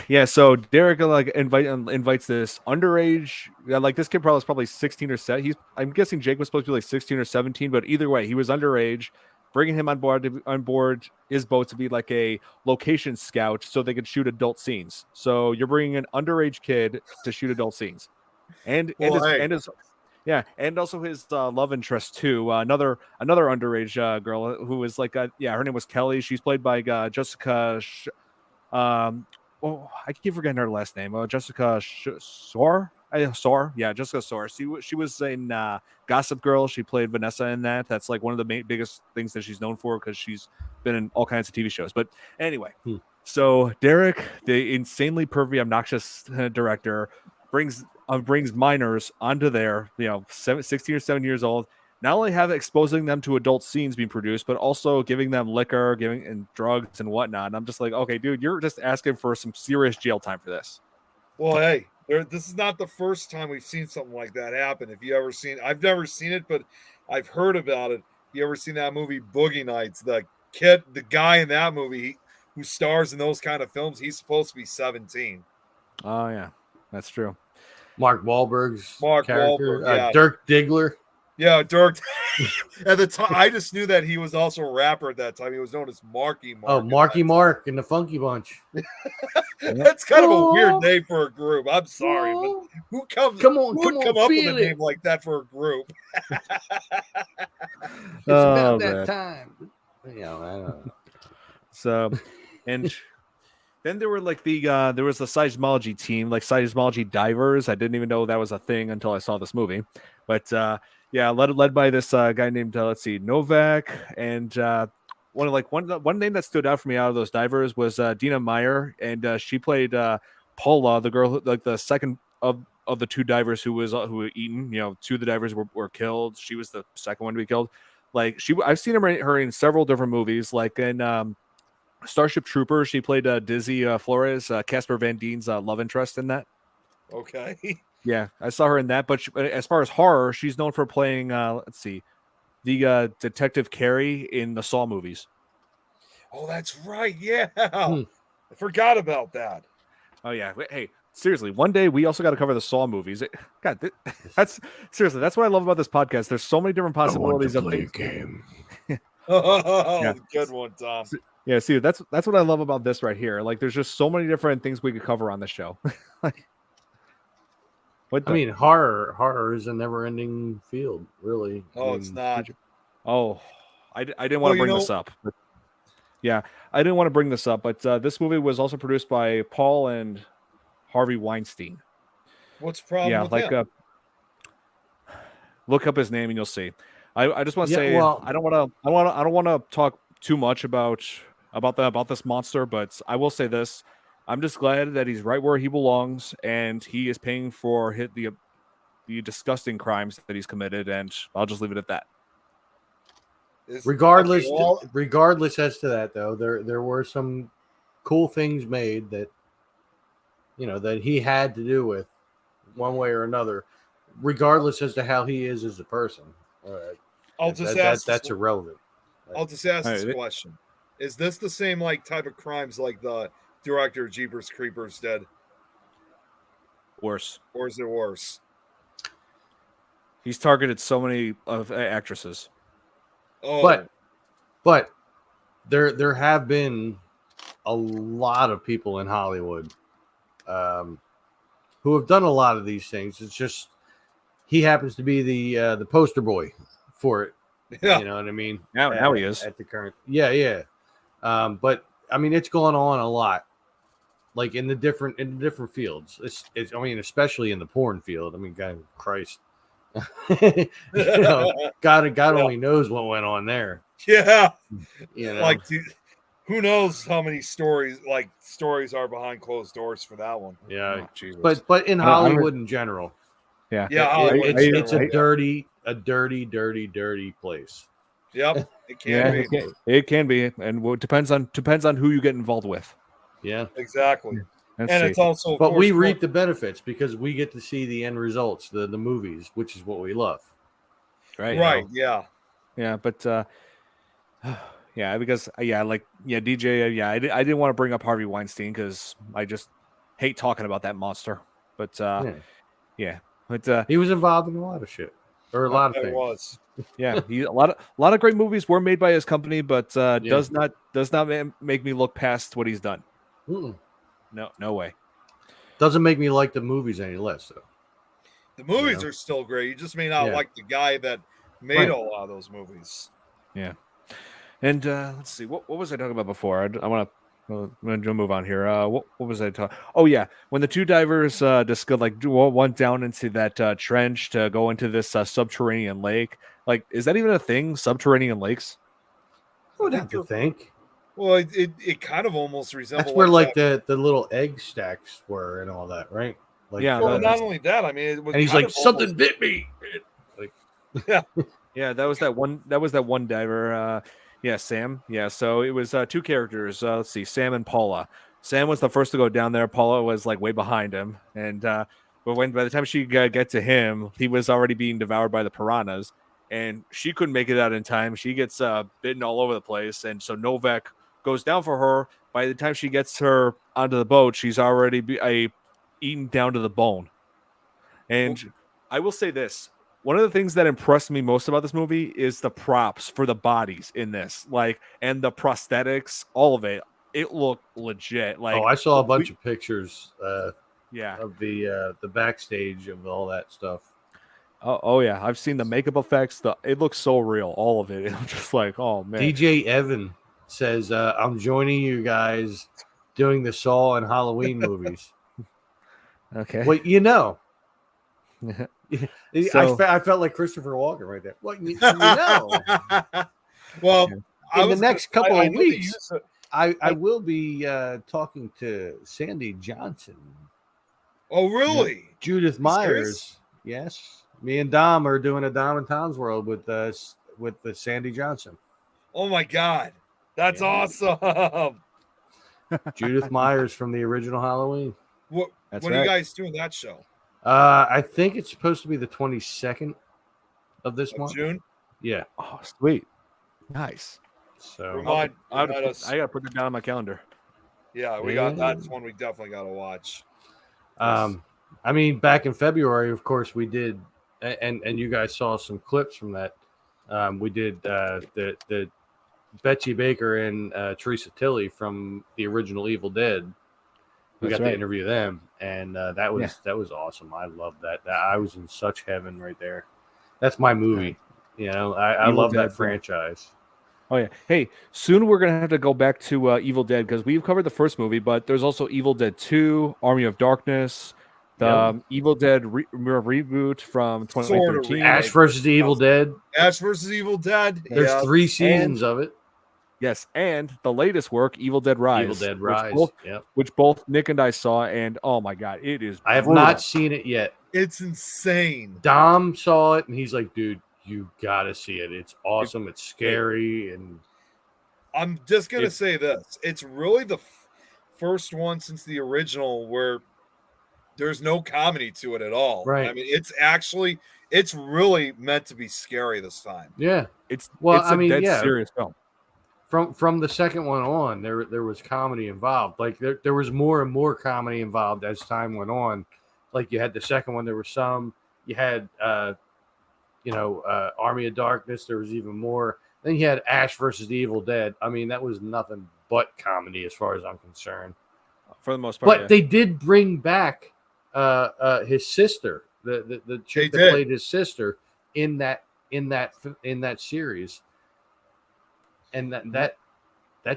yeah. So Derek like invites this underage. Like this kid was probably 16 or 17. I'm guessing Jake was supposed to be like 16 or 17, but either way, he was underage. Bringing him on board his boat to be like a location scout so they could shoot adult scenes. So you're bringing an underage kid to shoot adult scenes, and also his love interest too. Another underage girl who was like her name was Kelly. She's played by Jessica. I keep forgetting her last name. Jessica Soar. Yeah, Jessica Soar. She was in Gossip Girl. She played Vanessa in that. That's like one of the biggest things that she's known for because she's been in all kinds of TV shows. But anyway, so Derek, the insanely pervy, obnoxious director, brings minors onto their 16 or 17 years old. Not only exposing them to adult scenes being produced, but also giving them liquor, and drugs and whatnot. And I'm just like, okay, dude, you're just asking for some serious jail time for this. Well, hey, this is not the first time we've seen something like that happen. If you ever seen, I've never seen it, but I've heard about it. You ever seen that movie Boogie Nights? The guy in that movie who stars in those kind of films, he's supposed to be 17. Oh yeah, that's true. Mark Wahlberg's character, yeah. Dirk Diggler. Yeah, Dirk. At the time, I just knew that he was also a rapper at that time. He was known as Marky Mark. Oh, Marky Mark and the Funky Bunch. That's kind of a weird name for a group. I'm sorry, but who come up with a name like that for a group? It's about that time. I don't know. So, and then there were like there was the seismology team, like seismology divers. I didn't even know that was a thing until I saw this movie, but led by this guy named Novak, and one name that stood out for me out of those divers was Dina Meyer, and she played Paula, the girl like the second of the two divers who were eaten. Two of the divers were killed. She was the second one to be killed. Like I've seen her in several different movies, like in Starship Troopers. She played Dizzy Flores, Casper Van Dien's love interest in that. Okay. Yeah, I saw her in that. But as far as horror, she's known for playing, the Detective Carey in the Saw movies. Oh, that's right. Yeah. I forgot about that. Oh, yeah. Hey, seriously, one day we also got to cover the Saw movies. That's what I love about this podcast. There's so many different possibilities of things. Game. Good one, Tom. Yeah, see, that's what I love about this right here. Like, there's just so many different things we could cover on the show. Horror is a never-ending field, really. It's not. I didn't want to bring this up. But, yeah, I didn't want to bring this up, but this movie was also produced by Paul and Harvey Weinstein. What's the problem with him? Look up his name and you'll see. I just want to say I don't want to talk too much about this monster, but I will say this. I'm just glad that he's right where he belongs, and he is paying for the disgusting crimes that he's committed, and I'll just leave it at that. Regardless as to that, though, there were some cool things made that that he had to do with one way or another, regardless as to how he is as a person. That's irrelevant. I'll just ask this question: is this the same type of crimes like the director of Jeepers Creepers did? Worse. Or is it worse? He's targeted so many of actresses. Oh. But there have been a lot of people in Hollywood who have done a lot of these things. It's just he happens to be the poster boy for it. Yeah. You know what I mean? Now he is at the current. Yeah. But I mean, it's going on a lot, like in the different fields. It's especially in the porn field. I mean, God, Christ, God only knows what went on there. Yeah, who knows how many stories are behind closed doors for that one. Yeah, Oh, Jesus. but in I don't- Hollywood in general, Yeah. Hollywood in it's a general, dirty place. Yep, it can Yeah, be. it can be, and it depends on who you get involved with. Yeah, Exactly. Let's And see. it's also, of but course, we reap the benefits because we get to see the end results, the movies, which is what we love. right. right, yeah. Yeah, but yeah, because DJ. I didn't want to bring up Harvey Weinstein because I just hate talking about that monster. But but He was involved in a lot of shit, or a lot of It things. was. yeah, a lot of great movies were made by his company, but does not make me look past what he's done. Mm-mm. No way. Doesn't make me like the movies any less, though. The movies are still great. You just may not like the guy that made a lot of those movies. Yeah. And let's see, what was I talking about before? I'm gonna move on here. What was I talking? Oh yeah, when the two divers went down into that trench to go into this subterranean lake. Like, is that even a thing? Subterranean lakes? I would have to think. Well, it kind of almost resembles. That's where the little egg stacks were and all that, right? Like, Yeah. Well, not only that, I mean, it was. And he's kind like, of something almost, bit me. Like, Yeah, that was that one diver. Yeah, Sam. Yeah, so it was two characters. Let's see, Sam and Paula. Sam was the first to go down there. Paula was like way behind him, and but by the time she get to him, he was already being devoured by the piranhas, and she couldn't make it out in time. She gets bitten all over the place, and so Novak goes down for her. By the time she gets her onto the boat, she's already eaten down to the bone. And I will say this. One of the things that impressed me most about this movie is the props for the bodies in this, and the prosthetics, all of it. It looked legit. Like, I saw a bunch of pictures. Yeah, of the backstage of all that stuff. Oh yeah, I've seen the makeup effects. It looks so real, all of it. I'm just like, oh man. DJ Evan says, "I'm joining you guys doing the Saw and Halloween movies." Okay. Well, So- I felt like Christopher Walken right there. Well, well, in the next couple of know they weeks, use it. I will be talking to Sandy Johnson. Oh, really? Judith Myers. Yes. Me and Dom are doing a Dom and Tom's World with the Sandy Johnson. Oh my God, that's awesome! Judith Myers from the original Halloween. When are you guys doing that show? I think it's supposed to be the 22nd of this month. June. Yeah. Oh, sweet, nice. So I gotta put it down on my calendar. Yeah, we got that's one we definitely got to watch. I mean, back in February, of course, we did, and you guys saw some clips from that. We did the Betsy Baker and Teresa Tilley from the original Evil Dead. We got to interview them, and that was awesome. I love that. I was in such heaven right there. That's my movie. You know, I love that franchise. Oh yeah. Hey, soon we're gonna have to go back to Evil Dead because we've covered the first movie, but there's also Evil Dead 2, Army of Darkness, the Evil Dead reboot from 2013. Ash versus the Evil Dead. Ash versus Evil Dead. There's 3 seasons of it. Yes, and the latest work, Evil Dead Rise. Evil Dead Rise. Which both Nick and I saw, and oh my god, it is. I have not seen it yet. It's insane. Dom saw it, and he's like, "Dude, you gotta see it. It's awesome. It's scary." And I'm just gonna say this: it's really the first one since the original where there's no comedy to it at all. Right. I mean, it's really meant to be scary this time. Yeah, it's a dead serious film. From the second one on, there was comedy involved. Like there was more and more comedy involved as time went on. Like you had the second one, there was some. You had Army of Darkness. There was even more. Then you had Ash versus the Evil Dead. I mean, that was nothing but comedy as far as I'm concerned. For the most part, but they did bring back his sister, the chick that played his sister in that series. And that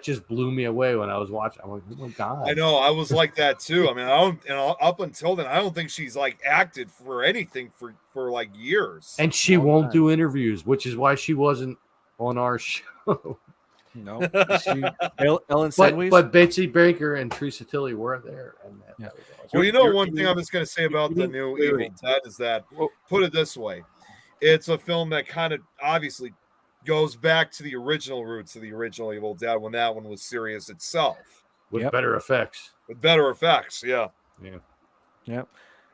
just blew me away when I was watching. I'm like, oh my god! I know, I was like that too. I mean, up until then, I don't think she's like acted for anything for like years. And she won't do interviews, which is why she wasn't on our show. No, Ellen But Senwees. Betsy Baker and Teresa Tilly were there. And that was awesome. Well, you know, one thing I was going to say about the new Evil Dead is that, put it this way, it's a film that kind of obviously goes back to the original roots of the original Evil Dead when that one was serious itself. With better effects. With better effects, yeah. Yep.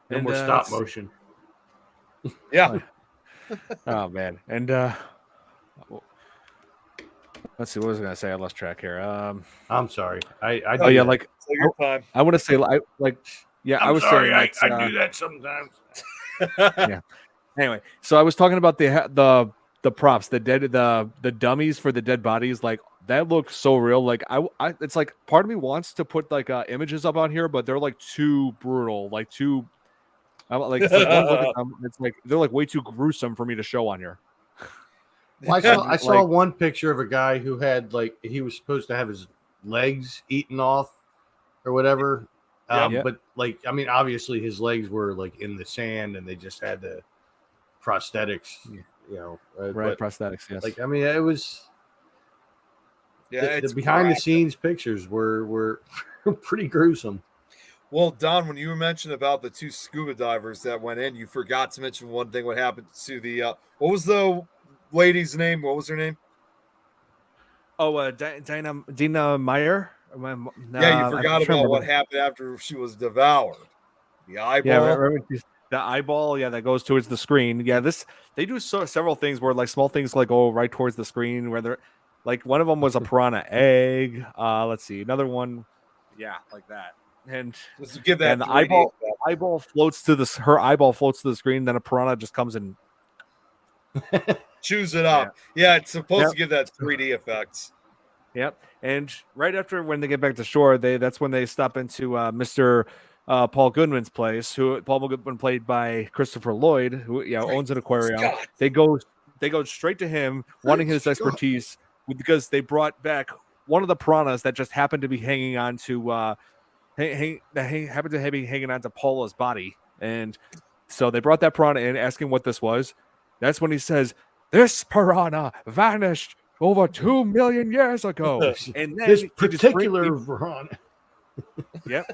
And more stop motion. Yeah. Oh, man. And let's see, what was I going to say? I lost track here. I'm sorry. I I want to say, I was sorry, saying I do that sometimes. Yeah. Anyway, so I was talking about the props, the dummies for the dead bodies. Like that looked so real. Like I it's like part of me wants to put like images up on here, but they're like too brutal, like too. It's like one look at them, it's like they're like way too gruesome for me to show on here. Well, I saw one picture of a guy who had like he was supposed to have his legs eaten off or whatever. But like I mean, obviously his legs were like in the sand and they just had the prosthetics, Prosthetics, yes. Like I mean, it was the behind the scenes pictures were pretty gruesome. Well, Don, when you mentioned about the two scuba divers that went in, you forgot to mention one thing. What happened to the what was the lady's name? What was her name? Oh, Dina Meyer. Yeah, you forgot about what happened after she was devoured. The eyeball. Yeah, remember the eyeball. Yeah, that goes towards the screen. Yeah, they do several things where like small things like go right towards the screen. Where they're like one of them was a piranha egg. Let's see, another one. Yeah, like that. And let's give that. And the eyeball floats to her eyeball floats to the screen. Then a piranha just comes and chews it up. Yeah, it's supposed to give that 3D effects. Yep. And right after when they get back to shore, that's when they stop into Mr. Paul Goodman's place, who Paul Goodman played by Christopher Lloyd, who owns an aquarium. Scott. They go straight to him, wanting his expertise, because they brought back one of the piranhas that just happened to be hanging on to happened to be hanging on to Paula's body. And so they brought that piranha in, asking what this was. That's when he says, "This piranha vanished over 2 million years ago." And then this particular piranha. Yep.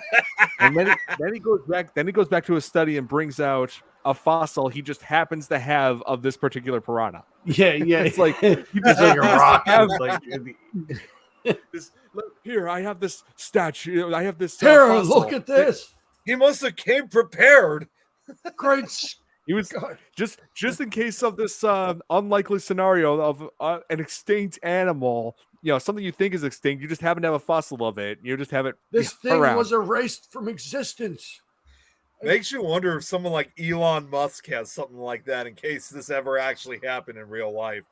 And then he goes back. Then he goes back to his study and brings out a fossil he just happens to have of this particular piranha. Yeah. It's like he just like a rock. Look, here, I have this statue. I have this. Here, look at this. He must have came prepared. Great. He was just in case of this unlikely scenario of an extinct animal. Something you think is extinct. You just happen to have a fossil of it. You just have it. This thing around. was erased from existence. Makes you wonder if someone like Elon Musk has something like that in case this ever actually happened in real life.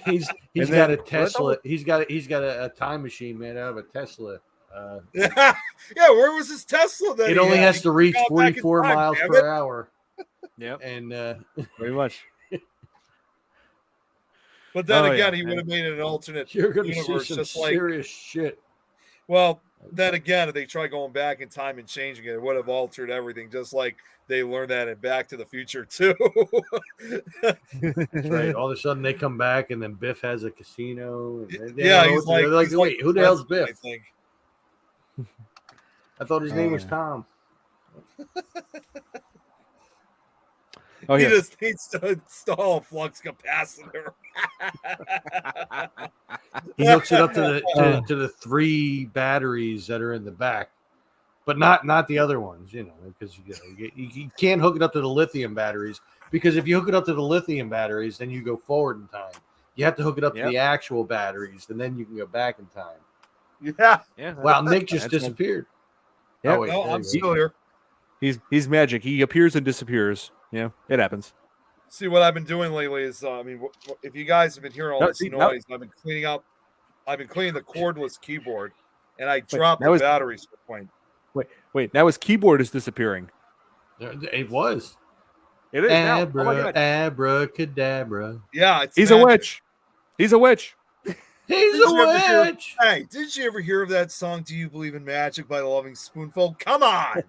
He's got a Tesla. He's got a time machine made out of a Tesla. Yeah, where was his Tesla then? It only has to reach 44 miles per hour. Yep. And very much. But then again, he would have made it an alternate You're gonna universe, see some just serious shit. Well, then again, if they try going back in time and changing it, it would have altered everything, just like they learned that in Back to the Future too. That's right. All of a sudden, they come back, and then Biff has a casino. And he's like, wait, who the hell's Biff? I think. I thought his name was Tom. He just needs to install a flux capacitor. He hooks it up to the 3 batteries that are in the back, but not the other ones, because you can't hook it up to the lithium batteries, because if you hook it up to the lithium batteries, then you go forward in time. You have to hook it up to the actual batteries, and then you can go back in time. Yeah. Wow, Nick just disappeared. Yeah, no, I'm still here. He's magic. He appears and disappears. Yeah, it happens. See, what I've been doing lately is, if you guys have been hearing all this noise, I've been cleaning the cordless keyboard, and I dropped the batteries for point. Wait, now his keyboard is disappearing. It was. It is now. Oh my God. Abracadabra. Yeah, he's a witch. He's a witch. He's a witch. Hey, did you ever hear of that song, "Do You Believe in Magic" by the Loving Spoonful? Come on.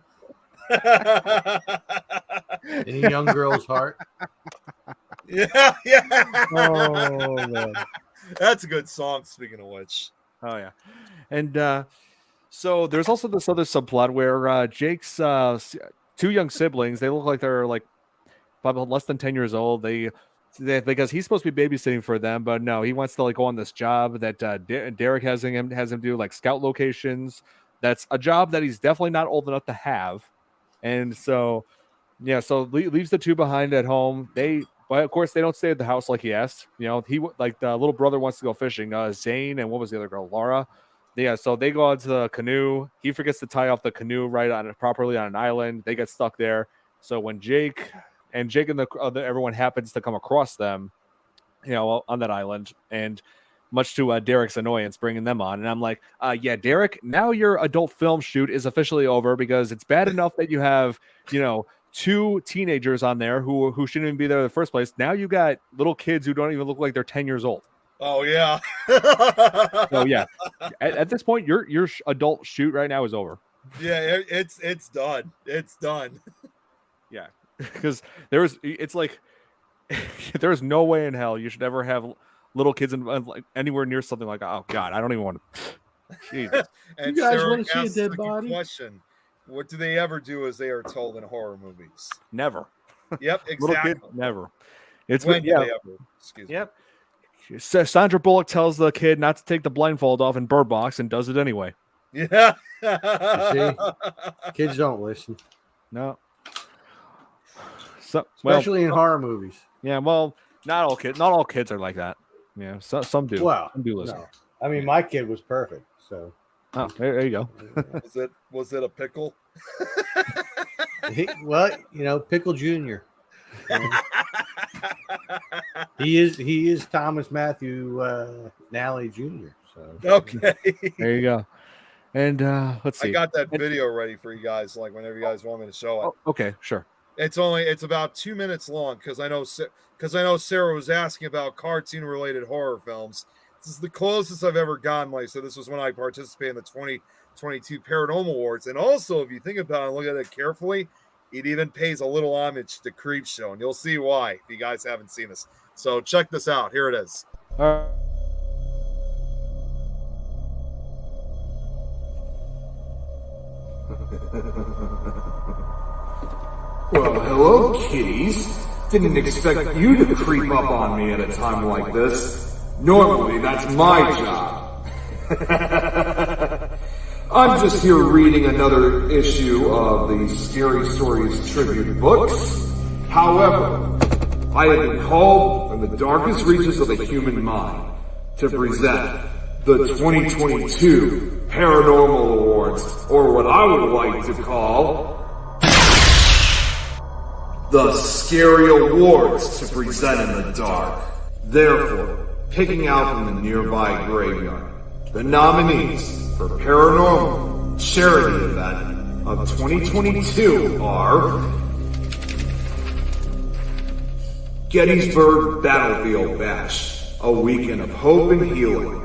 In a young girl's heart. Yeah, yeah. Oh man. That's a good song. Speaking of which, Oh yeah, and so there's also this other subplot where Jake's two young siblings. They look like they're like probably less than 10 years old. They because he's supposed to be babysitting for them, but no, he wants to like go on this job that Derek has him do, like scout locations. That's a job that he's definitely not old enough to have, and so yeah, so leaves the two behind at home. But of course, they don't stay at the house like he asked. Like the little brother wants to go fishing. Zane and what was the other girl, Laura? Yeah, so they go out to the canoe. He forgets to tie off the canoe properly on an island. They get stuck there. So when Jake and everyone happens to come across them, on that island, and much to Derek's annoyance, bringing them on. And I'm like, yeah, Derek, now your adult film shoot is officially over because it's bad enough that you have, two teenagers on there who shouldn't even be there in the first place. Now you got little kids who don't even look like they're 10 years old. oh yeah. So yeah, at this point, your adult shoot right now is over. Yeah, it's done. It's done. Yeah, because it's like there's no way in hell you should ever have little kids like anywhere near something like, oh god, I don't even want to. Jesus. And You guys Sarah wanna see a asks dead the body? question: what do they ever do as they are told in horror movies? Never. Yep, Little exactly. kid, never. It's When do yeah. they ever? Excuse me. Yep. Sandra Bullock tells the kid not to take the blindfold off in Bird Box and does it anyway. Yeah. Kids don't listen, No. So, especially in horror movies. yeah, well, not all kids are like that. Yeah, some do. Well, some do listen. no. I mean, my kid was perfect. So, Oh, there you go. Was it a pickle? Pickle Junior. He is Thomas Matthew Nally Jr. So Okay. There you go. And let's see. I got that video ready for you guys. Like whenever you guys want me to show it. Oh, okay, sure. It's about 2 minutes long because I know Sarah was asking about cartoon related horror films. This is the closest I've ever gotten. Like, so this was when I participated in the 2022 Paranormal Awards. And also, if you think about it and look at it carefully, it even pays a little homage to Creepshow, and you'll see why if you guys haven't seen this. So check this out. Here it is. Well, hello, kitties. Didn't expect you to creep up on me at a time like this. Normally, that's my job. I'm just here reading another issue of the Scary Stories tribute books. However, I have been called from the darkest reaches of the human mind to present the 2022 Paranormal Awards, or what I would like to call the Scary Awards to present in the dark. Therefore, picking out from the nearby graveyard, the nominees for Paranormal Charity Event of 2022 are Gettysburg Battlefield Bash, a weekend of hope and healing.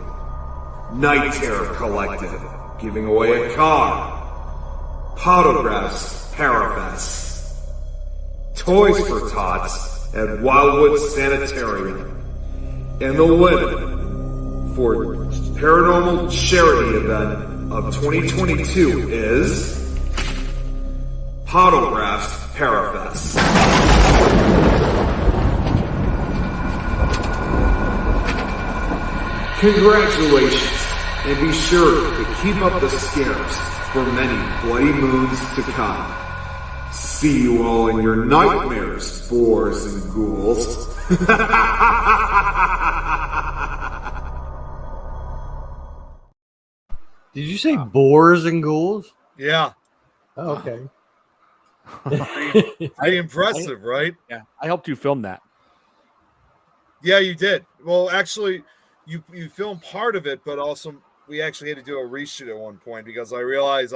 Night Terror Collective, giving away a car. Potographs Parafest. Toys for Tots at Wildwood Sanitarium. And the winner for Paranormal Charity Event of 2022 is Potographs Parafest. Congratulations, and be sure to keep up the scares for many bloody moons to come. See you all in your nightmares, boars and ghouls. Did you say boars and ghouls? Yeah. Oh, okay. Pretty impressive, right? Yeah, I helped you film that. Yeah, you did. Well, actually, you filmed part of it, but also we actually had to do a reshoot at one point because I realized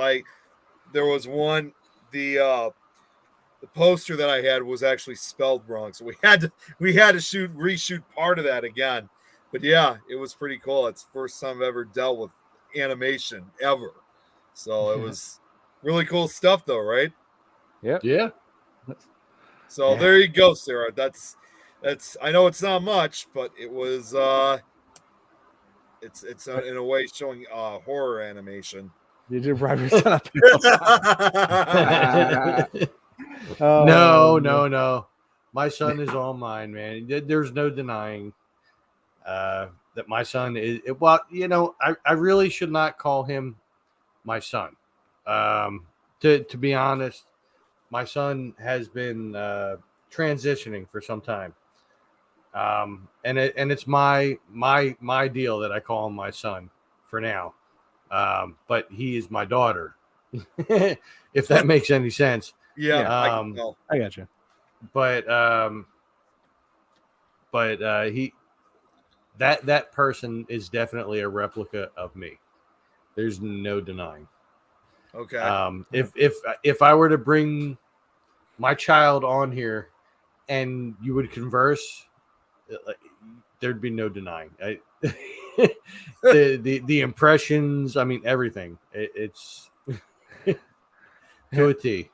there was one the poster that I had was actually spelled wrong, so we had to reshoot part of that again. But yeah, it was pretty cool. It's the first time I've ever dealt with animation ever, so it was really cool stuff, though, right? Yep. Yeah. So there you go, Sarah. That's I know it's not much, but it was it's in a way showing horror animation. Did you bribe your son up? No. My son is all mine, man. There's no denying that my son is. Well, I really should not call him my son. To be honest, my son has been transitioning for some time, and it's my deal that I call him my son for now. But he is my daughter, if that makes any sense. Yeah, I got you. But he that person is definitely a replica of me. There's no denying. Okay. If I were to bring my child on here and you would converse, there'd be no denying. The impressions, I mean, everything. It's to a T.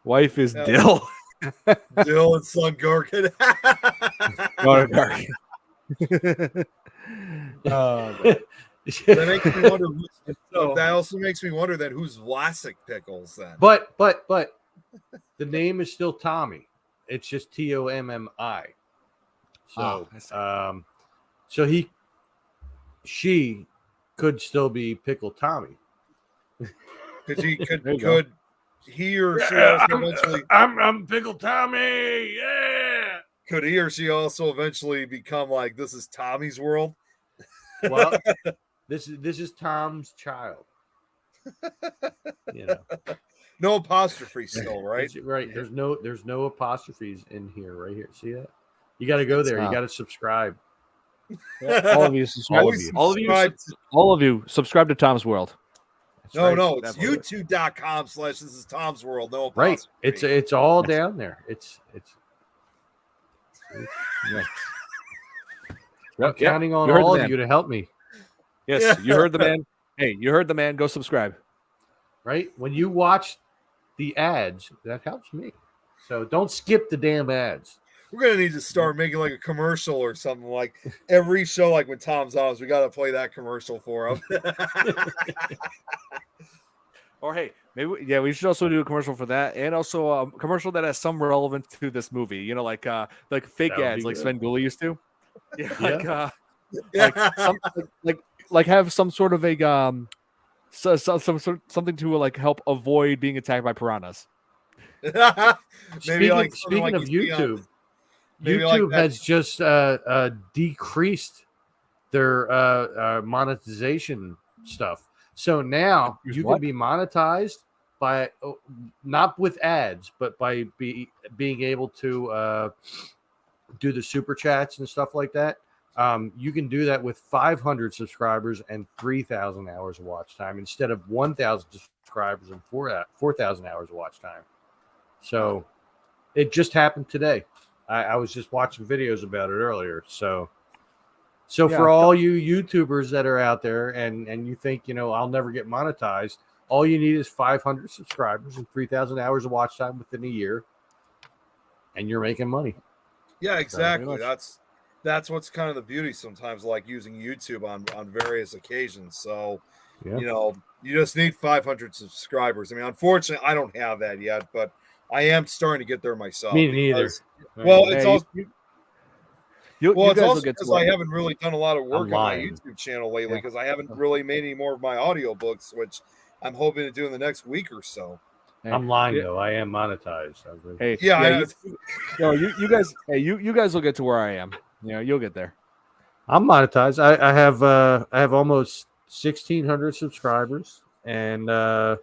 Wife is Dill. Dill and son Gorkin. That makes me wonder. That also makes me wonder that who's Vlasic Pickles then. But the name is still Tommy. It's just Tommi. So so she could still be Pickle Tommy. Could he or she also eventually? I'm Pickle Tommy. Yeah. Could he or she also eventually become like, this is Tommy's world? Well, this is Tom's child. No apostrophe still, right? Right. There's no apostrophes in here. Right here. See that? You got to go there. You got to subscribe. All of you subscribe. All of you subscribe to Tom's World. No, it's youtube.com/this is Tom's World. No apostrophe. Right. It's all down there. It's I'm counting on all of you to help me. Yes, you heard the man. Hey, you heard the man. Go subscribe. Right? When you watch the ads, that helps me. So don't skip the damn ads. We're going to need to start making like a commercial or something, like every show, like when Tom's on, we got to play that commercial for him. Or hey, maybe we should also do a commercial for that, and also a commercial that has some relevance to this movie. Like fake ads, like Sven Gulli used to. Yeah, like have some sort of a something to like help avoid being attacked by piranhas. Speaking of YouTube, YouTube has just decreased their monetization stuff. So now you can be monetized by not with ads, but by being able to do the super chats and stuff like that. You can do that with 500 subscribers and 3,000 hours of watch time instead of 1,000 subscribers and 4,000 hours of watch time. So it just happened today. I was just watching videos about it earlier. So for all you YouTubers that are out there and you think, I'll never get monetized, all you need is 500 subscribers and 3,000 hours of watch time within a year, and you're making money. Yeah, exactly. That's what's kind of the beauty sometimes, like using YouTube on various occasions. So, you just need 500 subscribers. I mean, unfortunately, I don't have that yet, but I am starting to get there myself. Me neither. Well, it's also because I haven't really done a lot of work on my YouTube channel lately because I haven't really made any more of my audiobooks, which I'm hoping to do in the next week or so. I'm lying though. I am monetized. You guys. Hey, you guys will get to where I am. You'll get there. I'm monetized. I have almost 1,600 subscribers, and I've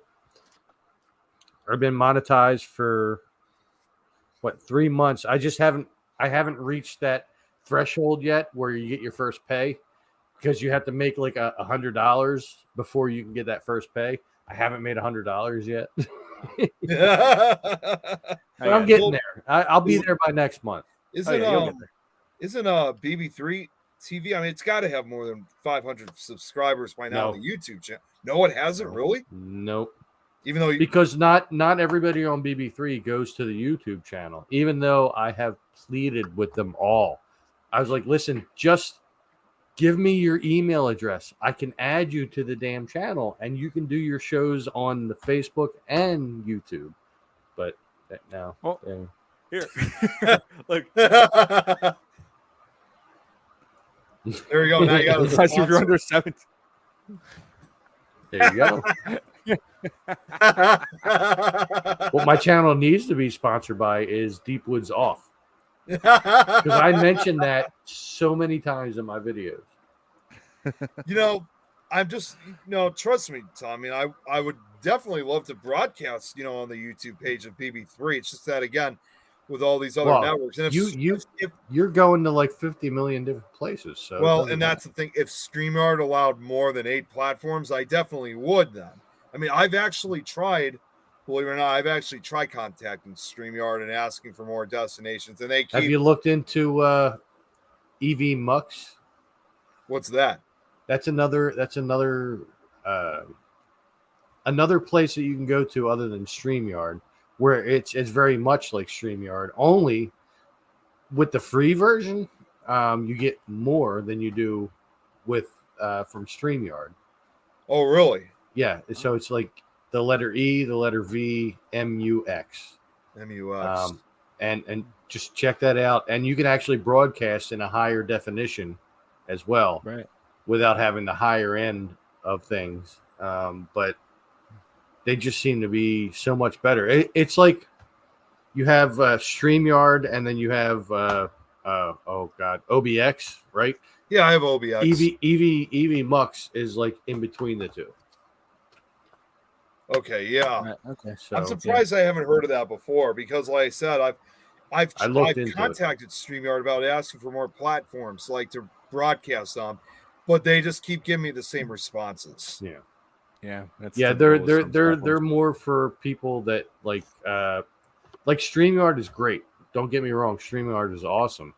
been monetized for 3 months. I haven't reached that threshold yet where you get your first pay, because you have to make like $100 before you can get that first pay. I haven't made $100 yet. But I'm getting there. I'll be there by next month. Isn't BB3 TV? I mean, it's got to have more than 500 subscribers by now on the YouTube channel. No, it hasn't really. Nope. Even though because not everybody on BB3 goes to the YouTube channel, even though I have pleaded with them all. I was like, listen, just give me your email address. I can add you to the damn channel and you can do your shows on the Facebook and YouTube. But no. Well, here. Look. There you go. Now you got a If you're under 17. There you go. What my channel needs to be sponsored by is Deep Woods Off. Because I mentioned that so many times in my videos. I'm just, trust me, Tom. I mean, I would definitely love to broadcast, on the YouTube page of BB3. It's just that, again, with all these other networks. And if you're going to like 50 million different places. So that's the thing. If StreamYard allowed more than 8 platforms, I definitely would then. I mean, I've actually tried, believe it or not, contacting StreamYard and asking for more destinations. And have you looked into EV Mux? What's that? That's another place that you can go to other than StreamYard, where it's very much like StreamYard. Only with the free version, you get more than you do with from StreamYard. Oh, really? Yeah. So it's like the letter E, the letter V, MUX. MUX. And just check that out. And you can actually broadcast in a higher definition as well, right? Without having the higher end of things. But they just seem to be so much better. It's like you have StreamYard and then you have OBX, right? Yeah, I have OBX. EV Mux is like in between the two. Okay, yeah. Right, okay, so I'm surprised I haven't heard of that before because, like I said, I've contacted StreamYard about asking for more platforms like to broadcast on, but they just keep giving me the same responses. They're more for people that like StreamYard is great. Don't get me wrong, StreamYard is awesome,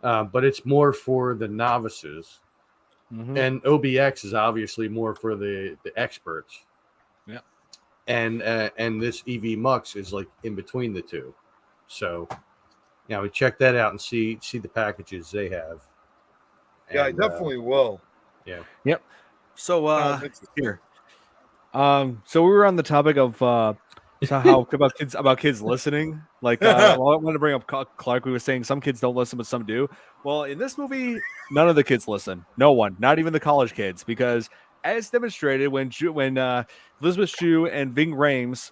but it's more for the novices, and OBX is obviously more for the experts. Yeah, and this EV Mux is like in between the two, so we check that out and see the packages they have. Yeah, I definitely will. Yeah. Yep. So here. So we were on the topic of about kids listening. Like I wanted to bring up Clark. We were saying some kids don't listen, but some do. Well, in this movie, none of the kids listen. No one, not even the college kids, because as demonstrated when Elizabeth Shue and Ving Rhames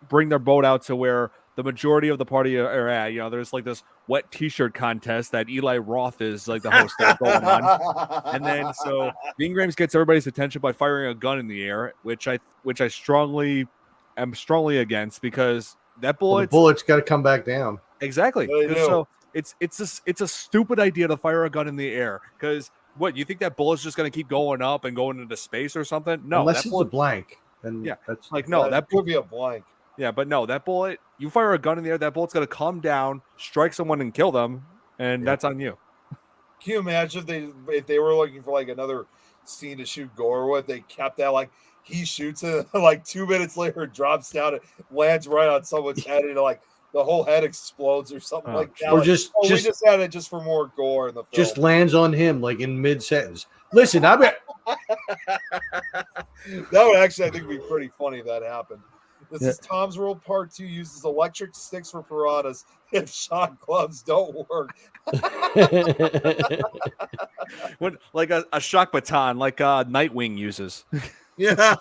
bring their boat out to where the majority of the party are at. There's like this wet T-shirt contest that Eli Roth is like the host of going on, and then so Ving Rhames gets everybody's attention by firing a gun in the air, which I strongly against because that bullet's got to come back down. Exactly. So it's a stupid idea to fire a gun in the air because what you think that bullet's just going to keep going up and going into space or something? No, unless it's a blank. Then that's like no, that could be a blank. Yeah, but no, that bullet, you fire a gun in the air, that bullet's going to come down, strike someone and kill them, and that's on you. Can you imagine if they were looking for like another scene to shoot Gore with, they kept that like he shoots it, like 2 minutes later it drops down, it lands right on someone's head, and like the whole head explodes or something like that. Or we just had it just for more gore in the film. Just lands on him like in mid-sentence. Listen, I bet that would actually, I think, be pretty funny if that happened. This is Tom's World Part 2 uses electric sticks for piranhas if shot gloves don't work. What, like a shock baton, like Nightwing uses. Yeah.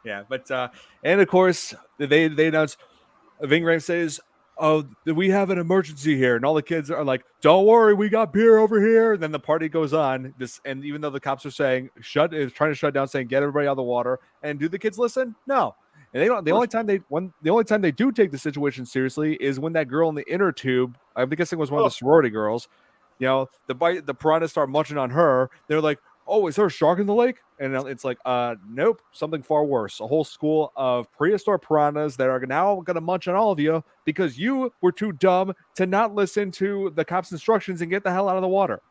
Yeah, but and of course they announce, Ving Rhames says, "Oh, we have an emergency here," and all the kids are like, "Don't worry, we got beer over here." And then the party goes on. And even though the cops are saying trying to shut down, saying get everybody out of the water, and do the kids listen? No, and they don't. The only time they do take the situation seriously is when that girl in the inner tube, I'm guessing was one of the sorority girls, the piranhas start munching on her. They're like, "Oh, is there a shark in the lake?" And it's like, nope, something far worse. A whole school of prehistoric piranhas that are now going to munch on all of you because you were too dumb to not listen to the cops' instructions and get the hell out of the water.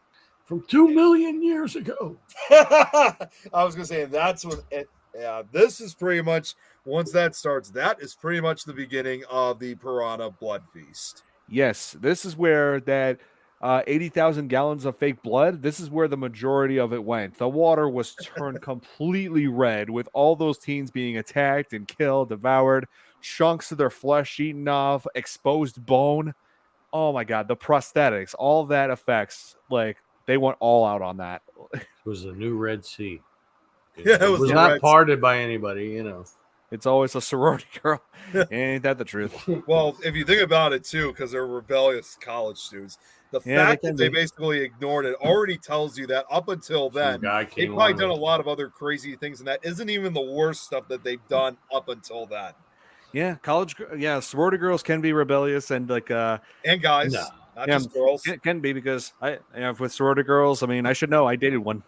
From 2 million years ago. I was going to say, that's when Yeah, this is pretty much, once that starts, that is pretty much the beginning of the Piranha blood feast. Yes, this is where that 80,000 gallons of fake blood, this is where the majority of it went. The water was turned completely red with all those teens being attacked and killed, devoured, chunks of their flesh eaten off, exposed bone. Oh my God, the prosthetics, all that effects, like they went all out on that. It was the new Red Sea. Yeah, It was the not Red parted by anybody, you know. It's always a sorority girl. Ain't that the truth? Well, if you think about it too, because they're rebellious college students, the Yeah, fact they that can they be. basically ignored it already tells you that up until then, guy they've came probably on done a with- lot of other crazy things, and that isn't even the worst stuff that they've done up until then. Yeah, sorority girls can be rebellious and like And guys, No. not yeah, just girls. can be because with sorority girls, I mean, I should know. I dated one.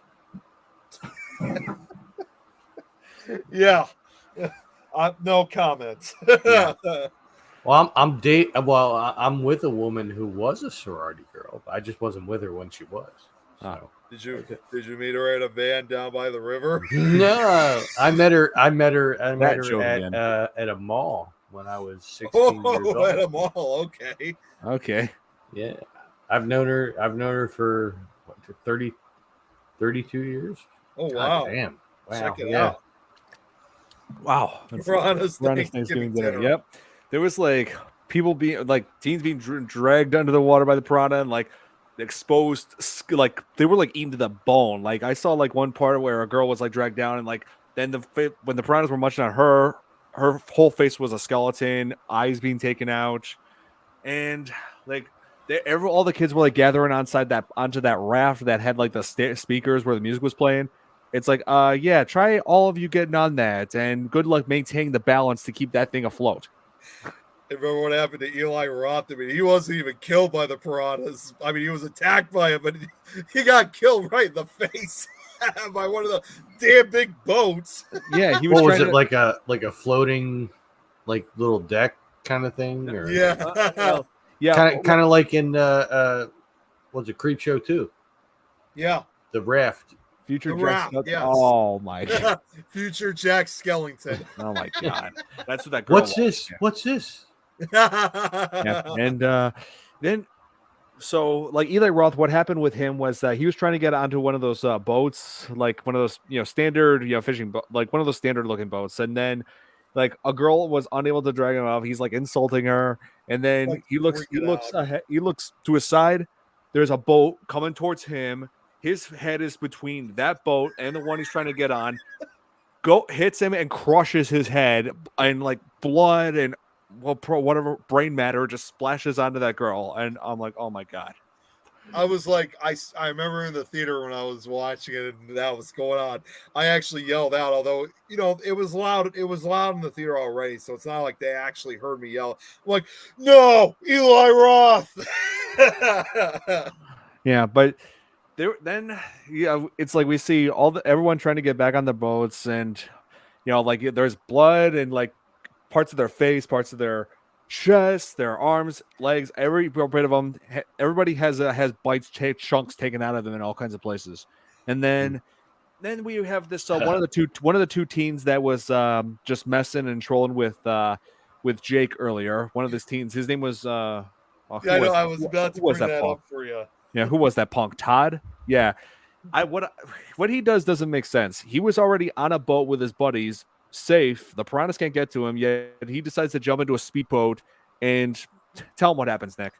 Yeah. No comments. Yeah. Well, I'm with a woman who was a sorority girl. I just wasn't with her when she was. So. Did you meet her at a van down by the river? No, I met her That joke again. at a mall when I was 16 years old. At a mall. Okay. Okay. Yeah, I've known her for 32 years. Oh God wow. damn! Wow. Check it yeah. out. Wow. Piranha's Thanksgiving dinner. Yep. There was like people being like teens being dragged under the water by the piranha and like exposed, like they were like eaten to the bone. Like I saw like one part where a girl was like dragged down and like then when the piranhas were munching on her whole face was a skeleton, eyes being taken out, and like all the kids were like gathering onto that raft that had like the speakers where the music was playing. It's like, yeah, try all of you getting on that, and good luck maintaining the balance to keep that thing afloat. Remember what happened to Eli Roth? I mean, he wasn't even killed by the piranhas. I mean, he was attacked by it, but he got killed right in the face by one of the damn big boats. Yeah, he was. What was it like a floating, like little deck kind of thing? Or Yeah, yeah, kind of like in what's it, Creep Show 2? Yeah, the raft. Future The Jack. raft, yes. Oh my god. Future Jack Skellington. Oh my god. That's what that girl. What's this? Yeah. What's this? Yeah. And then so like Eli Roth, what happened with him was that he was trying to get onto one of those boats, like one of those standard fishing like one of those standard looking boats, and then like a girl was unable to drag him off. He's like insulting her, and then Like, he looks out. ahead, he looks to his side. There's a boat coming towards him. His head is between that boat and the one he's trying to get on. Hits him and crushes his head, and like blood and whatever brain matter just splashes onto that girl. And I'm like, oh my god. I was like, I remember in the theater when I was watching it and that was going on. I actually yelled out, although it was loud. It was loud in the theater already, so it's not like they actually heard me yell. I'm like, no, Eli Roth. Yeah, but it's like we see everyone trying to get back on the boats, and like there's blood and like parts of their face, parts of their chest, their arms, legs, every bit of them. Everybody has bites, chunks taken out of them in all kinds of places, and then we have this one of the two teens that was just messing and trolling with Jake earlier. One of these teens, his name was I know. I was about to bring that up for you. Yeah, who was that punk? Todd? Yeah. What he doesn't make sense. He was already on a boat with his buddies, safe. The piranhas can't get to him yet. He decides to jump into a speedboat and tell him what happens, Nick.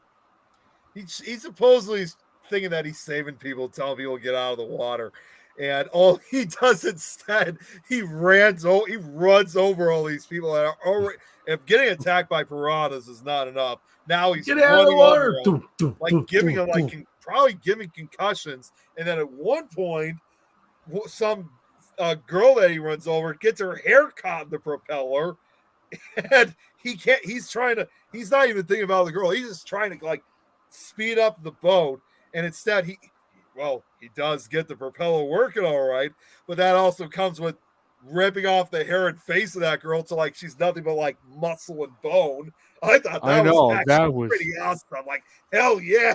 He's supposedly thinking that he's saving people, telling people to get out of the water. And all he does instead, he runs over all these people that are already. If getting attacked by piranhas is not enough, now he's Get out of the water, giving them probably giving concussions. And then at one point, some girl that he runs over gets her hair caught in the propeller, and he can't. He's not even thinking about the girl. He's just trying to speed up the boat, and instead he does get the propeller working all right, but that also comes with ripping off the hair and face of that girl to she's nothing but muscle and bone. I thought that was pretty awesome. Like, hell yeah.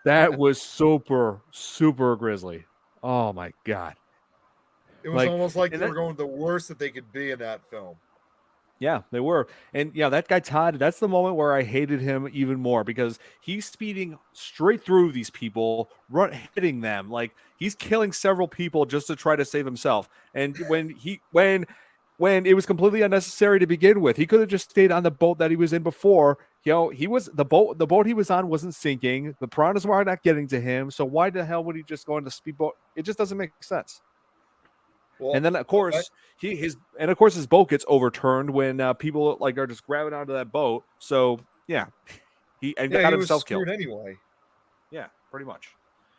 That was super, super grisly. Oh my god. It was almost like and they were going the worst that they could be in that film. Yeah, they were. And yeah, that guy Todd, that's the moment where I hated him even more because he's speeding straight through these people, hitting them. Like he's killing several people just to try to save himself. And when it was completely unnecessary to begin with, he could have just stayed on the boat that he was in before. He was the boat he was on wasn't sinking. The piranhas were not getting to him. So why the hell would he just go on the speedboat? It just doesn't make sense. Well, and then of course his boat gets overturned when people like are just grabbing onto that boat. So yeah, he got himself killed anyway. Yeah, pretty much.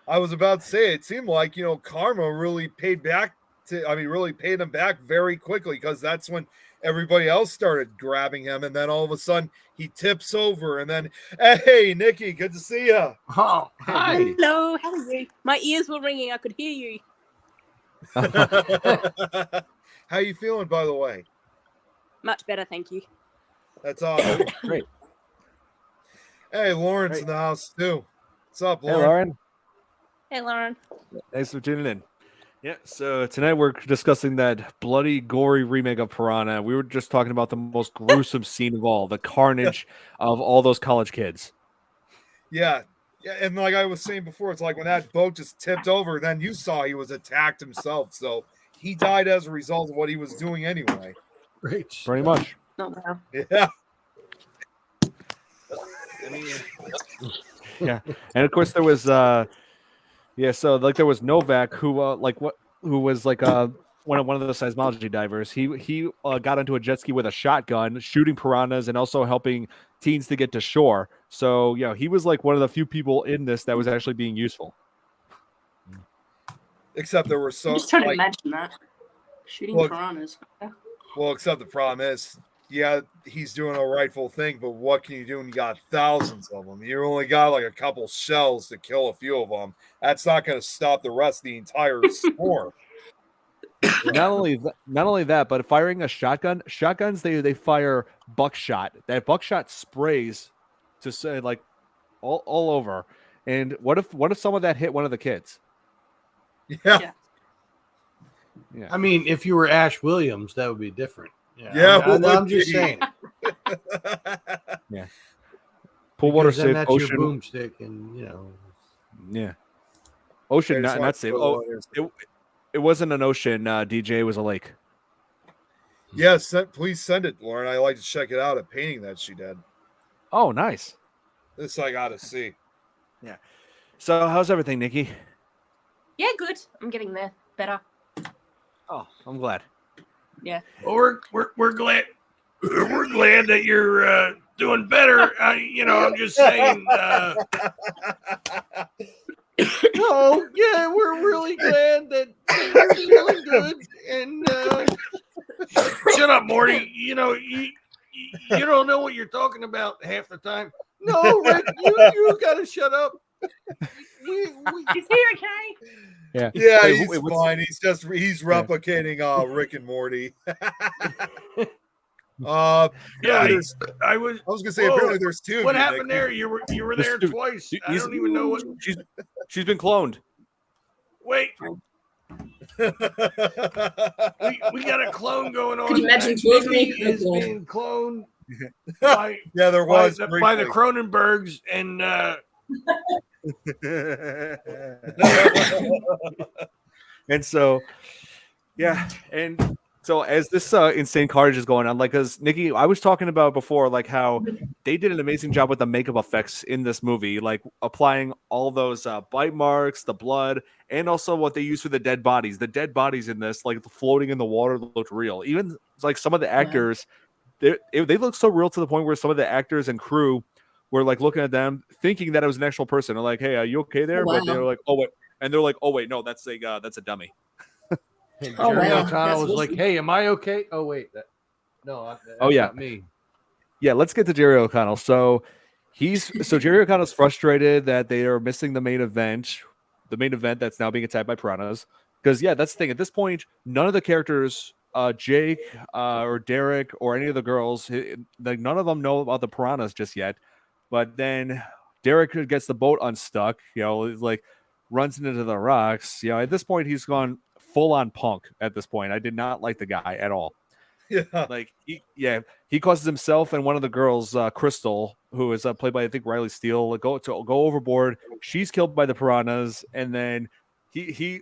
I was about to say it seemed like karma really paid him back very quickly because that's when everybody else started grabbing him, and then all of a sudden he tips over, and then hey Nikki, good to see you. Oh, hi. Hello, how are you? My ears were ringing. I could hear you. How you feeling, by the way? Much better, thank you. That's awesome. Great. Hey, Lauren's in the house too. What's up, Lauren? Hey, Lauren. Hey, Lauren. Thanks for tuning in. Yeah, so tonight we're discussing that bloody, gory remake of Piranha. We were just talking about the most gruesome scene of all, the carnage of all those college kids. Yeah, and like I was saying before, it's like when that boat just tipped over, then you saw he was attacked himself. So he died as a result of what he was doing anyway. Great. Pretty much. Oh, wow. Yeah. Yeah. And of course there was so like there was Novak who was like one of the seismology divers. He got onto a jet ski with a shotgun, shooting piranhas and also helping teens to get to shore. So he was like one of the few people in this that was actually being useful. Except there were I'm just trying to imagine that shooting piranhas. Well, except the problem is, he's doing a rightful thing, but what can you do when you got thousands of them? You only got like a couple shells to kill a few of them. That's not going to stop the rest of the entire score. Not only that, but firing a shotguns they fire buckshot. That buckshot sprays to say like all over. And what if some of that hit one of the kids? Yeah. I mean, if you were Ash Williams, that would be different. I'm just saying. Yeah. Pool water safe. That's Ocean. Your boomstick, and Yeah. Ocean, not safe. Oh, it wasn't an ocean. DJ, it was a lake. Yes, please send it, Lauren. I like to check it out. A painting that she did. Oh, nice. This I got to see. Yeah. So, how's everything, Nikki? Yeah, good. I'm getting there. Better. Oh, I'm glad. Yeah. Well, we're glad. We're glad that you're doing better. I'm just saying. Oh, yeah, we're really glad that you're feeling good. And shut up, Morty. You don't know what you're talking about half the time. No, Rick, you gotta shut up. Is he okay? Yeah, he's fine. He's replicating Rick and Morty. I was gonna say apparently there's two. What happened there? You were there twice. I don't even know what. She's been cloned. Wait. we got a clone going on. Could you imagine Nikki is being cloned by, there was by the Cronenbergs and and so as this insane carnage is going on, like, because Nikki, I was talking about before, like how they did an amazing job with the makeup effects in this movie, like applying all those bite marks, the blood, and also what they use for the dead bodies. The dead bodies in this, like floating in the water, looked real. Even like some of the actors, they look so real to the point where some of the actors and crew were like looking at them, thinking that it was an actual person. They're like, "Hey, are you okay there?" But they were like, "Oh wait," and they're like, "Oh wait, no, that's a dummy." Jerry O'Connell was like, "Hey, am I okay?" Oh wait, that's not me. Yeah, let's get to Jerry O'Connell. So Jerry O'Connell's frustrated that they are missing the main event that's now being attacked by piranhas. Because that's the thing. At this point, none of the characters, Jake or Derek or any of the girls, none of them know about the piranhas just yet. But then Derek gets the boat unstuck. Like runs into the rocks. At this point, he's gone full on punk at this point. I did not like the guy at all. Yeah. Like he causes himself and one of the girls, Crystal, who is played by I think Riley Steele, go overboard. She's killed by the piranhas, and then he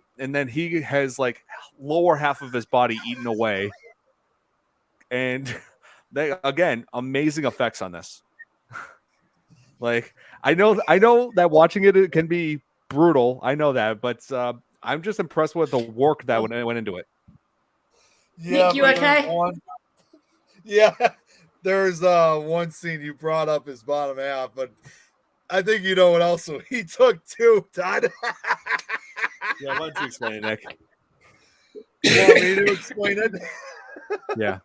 has like lower half of his body eaten away. And they again, amazing effects on this. Like I know that watching it can be brutal. I know that, but I'm just impressed with the work that went into it. Yeah, Nick, you okay? Yeah, there's one scene you brought up his bottom half, but I think you know what else he took too, Todd. Yeah, why don't you explain it, Nick? You want me to explain it? Yeah.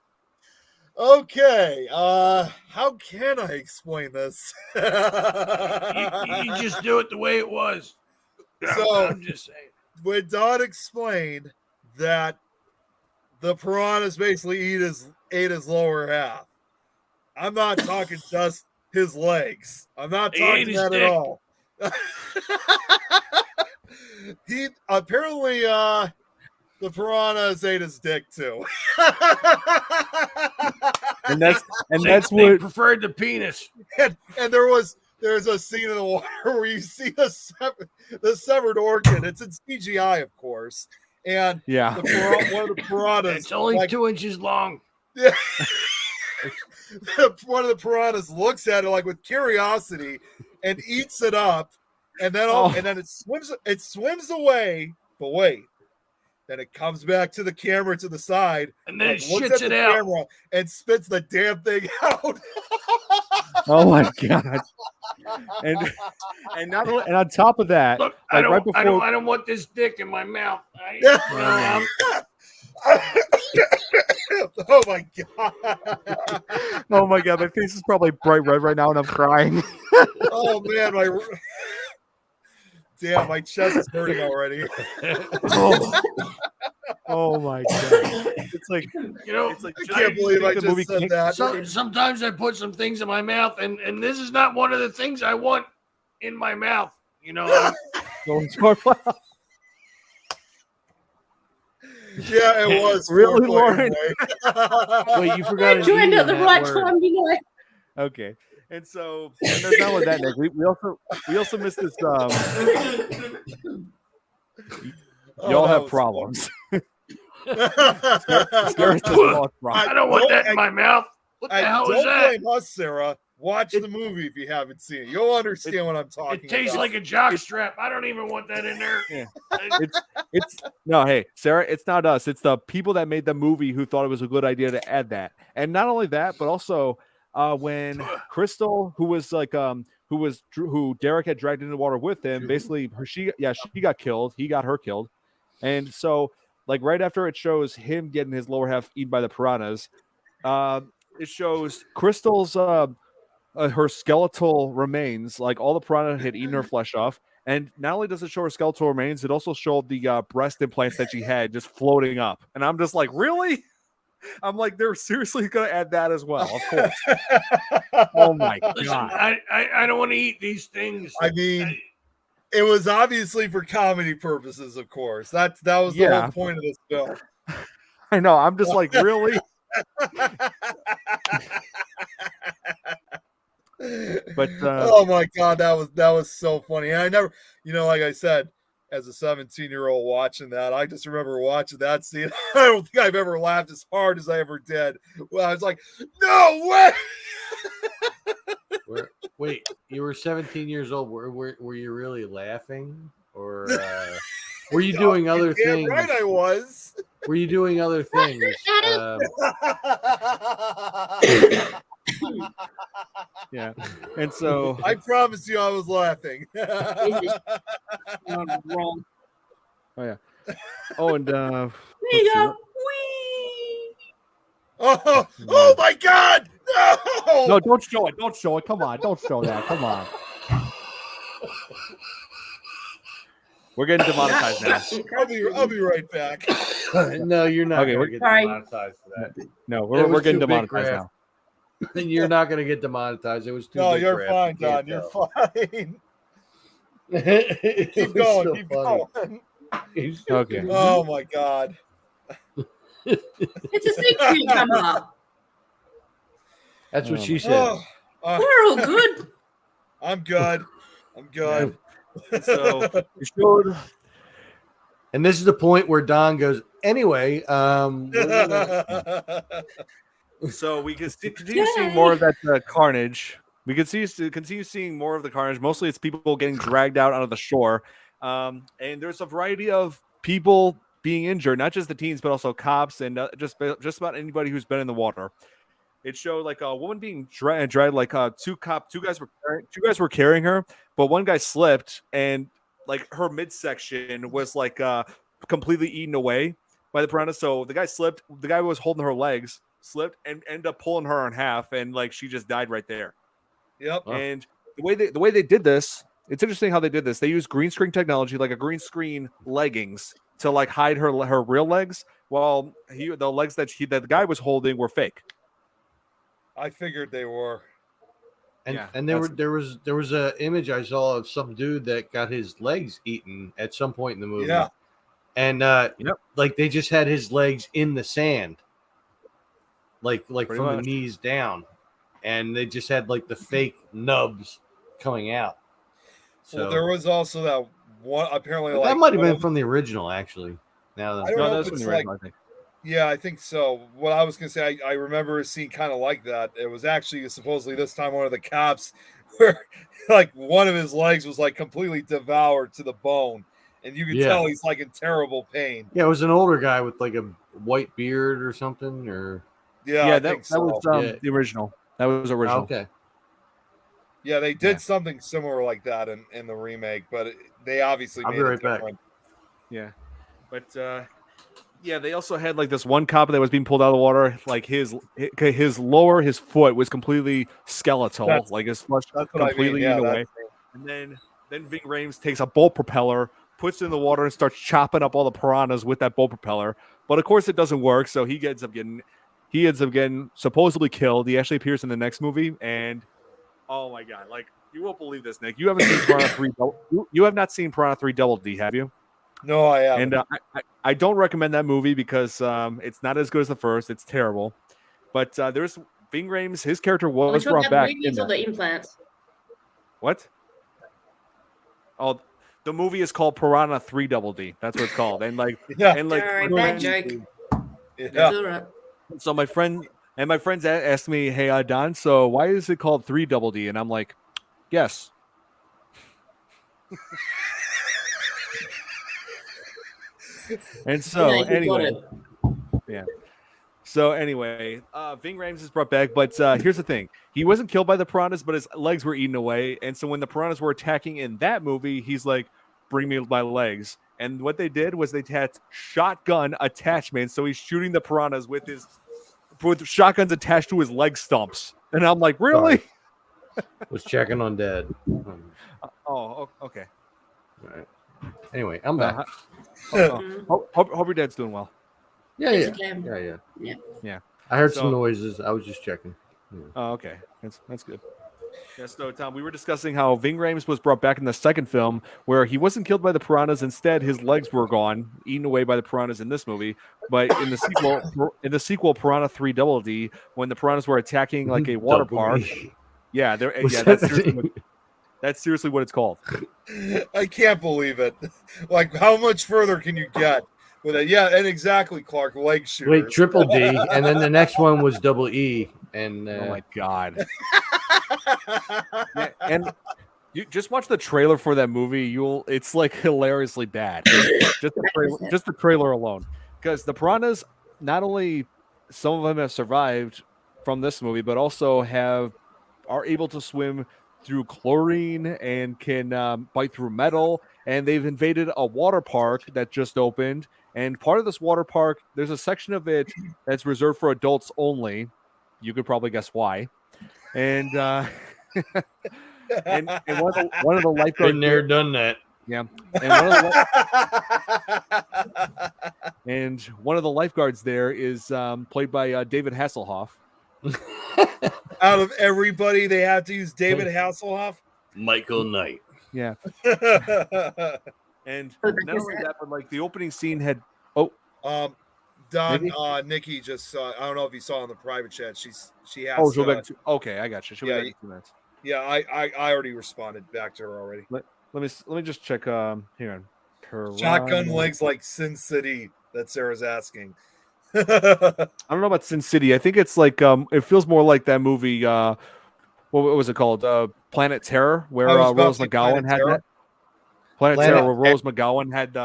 Okay. How can I explain this? You just do it the way it was. So I'm just saying. when Don explained that the piranhas basically ate his lower half, I'm not talking just his legs. I'm not talking that at all. He apparently the piranhas ate his dick too. and that's They what preferred the penis. And there's a scene in the water where you see the severed organ. It's in CGI, of course. And yeah. One of the piranhas. It's only 2 inches long. Yeah. One of the piranhas looks at it like with curiosity and eats it up, and then it swims away. But wait, then it comes back to the camera to the side, and then it looks shits at it the out camera and spits the damn thing out. Oh my god! And on top of that, look, like I right before, I don't want this dick in my mouth. Oh my god! Oh my god, my face is probably bright red right now, and I'm crying. Oh man, my chest is hurting already. Oh my god! It's like it's like I can't believe I just said that. Sometimes I put some things in my mouth, and this is not one of the things I want in my mouth. Yeah, it was really, Lauren. Wait, you forgot. I joined at the right time, Okay, and so there's not with that, Nick. We also missed this. Y'all have problems. I don't want that in my mouth. What the hell is that? Don't blame us, Sarah. Watch the movie if you haven't seen it. You'll understand what I'm talking about. It tastes like a jock strap. I don't even want that in there. Yeah. It's no, hey, Sarah, it's not us. It's the people that made the movie who thought it was a good idea to add that. And not only that, but also when Crystal, who Derek had dragged into the water with him, basically she got killed. He got her killed. And so like right after it shows him getting his lower half eaten by the piranhas, it shows Crystal's her skeletal remains, like all the piranha had eaten her flesh off. And not only does it show her skeletal remains, it also showed the breast implants that she had just floating up. And I'm just like, really? I'm like, they're seriously going to add that as well, of course. Oh my god! Listen, I don't want to eat these things. I mean, it was obviously for comedy purposes, of course. That was the whole point of this film. I know. I'm just like, really? But oh my god, that was so funny. And I never, like I said, as a 17-year-old watching that, I just remember watching that scene. I don't think I've ever laughed as hard as I ever did. Well, I was like, no way. Wait, you were 17 years old. Were you really laughing, or were you doing other things? Right, I was. Were you doing other things? Yeah, and so I promise you, I was laughing. Wrong. Oh yeah. Oh, and There you go. Oh my god! No! No, don't show it. Don't show it. Come on, don't show that. Come on. We're getting demonetized now. I'll be right back. No, you're not. Okay, going to get demonetized for that. No, we're getting demonetized now. You're not going to get demonetized. It was too. No, big you're crap. fine, Don. You're fine. Keep going. Keep going. Okay. Oh my God. It's a 6-feet camera. That's what Oh she my said. Oh, We're all good. I'm good. I'm good. So you showed. And this is the point where Don goes, anyway, we're gonna... So we can continue seeing more of that carnage. We can continue seeing more of the carnage. Mostly, it's people getting dragged out onto the shore, and there's a variety of people being injured, not just the teens, but also cops and just about anybody who's been in the water. It showed like a woman being dragged, like two guys were carrying her, but one guy slipped and like her midsection was like completely eaten away by the piranha. So the guy slipped. The guy who was holding her legs slipped and ended up pulling her in half, and like she just died right there. Yep. And the way they did this, it's interesting how they did this. They used green screen technology, like a green screen leggings, to like hide her real legs, while the legs that the guy was holding were fake. I figured they were. And there was a image I saw of some dude that got his legs eaten at some point in the movie. Yeah. And like they just had his legs in the sand. Like Pretty from much. the knees down. And they just had like the fake nubs coming out. So Well, there was also that one apparently that like might have been from the original, actually. Now I don't No, know that's if from it's the original, I think. Yeah, I think so. What I was gonna say, I remember a scene kind of like that. It was actually supposedly this time one of the cops where like one of his legs was like completely devoured to the bone, and you could tell he's like in terrible pain. Yeah, it was an older guy with like a white beard or something, or Yeah, that was the original. That was original. okay. Yeah, they did something similar like that in the remake, but they obviously I'll made be right it back. different. Yeah, but they also had like this one cop that was being pulled out of the water. Like his foot was completely skeletal, like his flesh completely eaten away. And then Ving Rhames takes a boat propeller, puts it in the water, and starts chopping up all the piranhas with that boat propeller. But of course, it doesn't work. So he ends up getting supposedly killed. He actually appears in the next movie, and oh my god, like you won't believe this, Nick. You haven't seen Piranha 3. You have not seen Piranha 3 Double D, have you? No, I haven't. And I don't recommend that movie because it's not as good as the first. It's terrible. But there's Ving Rhames. His character was brought back. Movies or the implants? What? Oh, the movie is called Piranha 3 Double D. That's what it's called. And like, Sorry, bad joke. Yeah. All right. So my friends asked me, "Hey, Don, so why is it called 3 Double D?" And I'm like, "Yes." And so anyway, Ving Rhames is brought back, but here's the thing: he wasn't killed by the piranhas, but his legs were eaten away. And so when the piranhas were attacking in that movie, he's like, "Bring me my legs." And what they did was they had shotgun attachments, so he's shooting the piranhas with shotguns attached to his leg stumps. And I'm like, really? Was checking on Dad. Oh, okay. All right. Anyway, I'm back. Hope your dad's doing well. Yeah. I heard some noises. I was just checking. Yeah. Oh, okay. That's good. Yeah, so Tom, we were discussing how Ving Rhames was brought back in the second film, where he wasn't killed by the piranhas. Instead, his legs were gone, eaten away by the piranhas in this movie. But in the sequel, Piranha 3 Double D, when the piranhas were attacking like a water park, that's seriously what it's called. I can't believe it. Like, how much further can you get with it? Yeah, and exactly, Clark, leg shooters. Wait, triple D, and then the next one was double E, and oh my god. Yeah, and you just watch the trailer for that movie. It's like hilariously bad. Just the trailer alone, because the piranhas, not only some of them have survived from this movie, but also are able to swim through chlorine and can bite through metal. And they've invaded a water park that just opened. And part of this water park, there's a section of it that's reserved for adults only. You could probably guess why. And and one of the lifeguards been there, done that. Yeah. And one of the lifeguards there is played by David Hasselhoff. Out of everybody, they have to use David Hasselhoff. Michael Knight. Yeah. And Oh, not only that, but like the opening scene had. Oh, Don, Nikki? Nikki just I don't know if you saw in the private chat. She has. oh, she'll be back. Okay, I got you. She'll yeah, be back in 2 minutes. Yeah, I already responded back to her already. Let me just check. Here on Shotgun Piranha. legs like Sin City. That Sarah's asking. I don't know about Sin City. I think it's like it feels more like that movie. What was it called? Planet Terror, where Rose McGowan had that. Planet Terror, where Rose McGowan had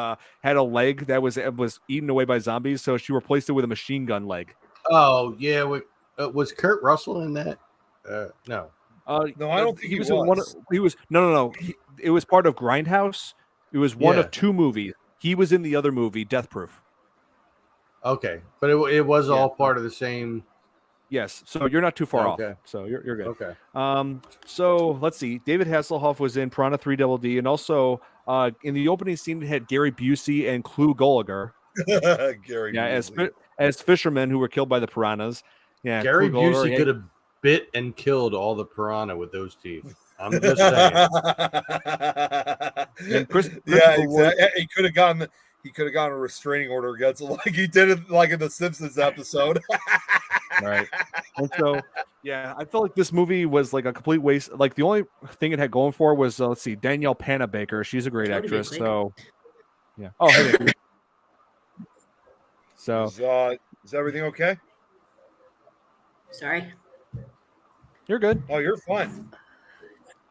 a leg that was eaten away by zombies, so she replaced it with a machine gun leg. Oh yeah, was Kurt Russell in that? No. No, I don't think he was. In one. He was no. It was part of Grindhouse. It was one of 2 movies. He was in the other movie, Death Proof. Okay, but it was all part of the same. Yes, so you're not too far off. So you're good. Okay. So let's see. David Hasselhoff was in Piranha 3 Double D, and also in the opening scene it had Gary Busey and Clu Gulager. Gary. Yeah, as fishermen who were killed by the piranhas. Yeah, Gary Busey could have bit and killed all the piranha with those teeth. I'm just saying. Yeah, exactly. He could have gotten a restraining order against him, like he did it like in the Simpsons episode. Right. And so, yeah, I felt like this movie was like a complete waste. Like the only thing it had going for was let's see, Danielle Panabaker. She's a great actress. So, yeah. Oh, hey. So, is everything okay? Sorry. You're good. Oh, you're fine.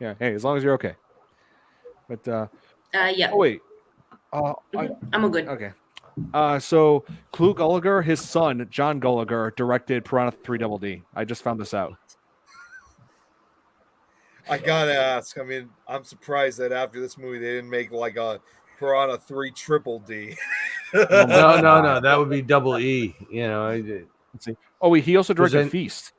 Yeah. Hey, as long as you're okay. But yeah. Oh wait. I'm all good. Okay. So Clu Gulager, his son John Gulager, directed Piranha 3 Double D. I just found this out. I gotta ask. I mean, I'm surprised that after this movie they didn't make like a Piranha 3 Triple D. No. That would be double E. You know. Let's see. Oh wait, he also directed Feast.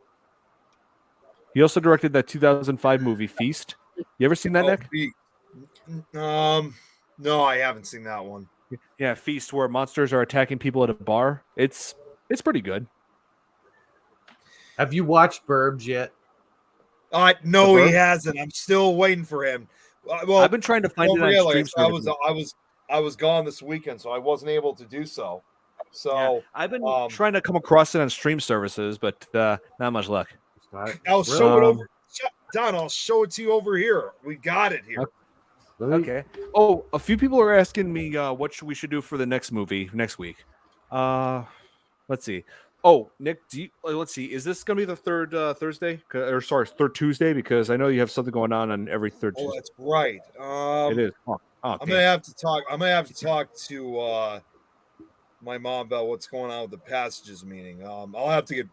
He also directed that 2005 movie Feast. You ever seen that, Nick? No, I haven't seen that one. Yeah, Feast, where monsters are attacking people at a bar. It's pretty good. Have you watched Burbs yet? No, he hasn't. I'm still waiting for him. Well, I've been trying to find it on stream services. I was gone this weekend, so I wasn't able to do so. So yeah, I've been trying to come across it on stream services, but not much luck. I'll show it over. Don, I'll show it to you over here. We got it here. Okay. Oh, a few people are asking me what we should do for the next movie next week. Let's see. Oh, Nick, let's see. Is this going to be the third Thursday? Third Tuesday? Because I know you have something going on every third Tuesday. Oh, that's right. It is. I'm gonna have to talk to my mom about what's going on with the passages meeting. I'll have to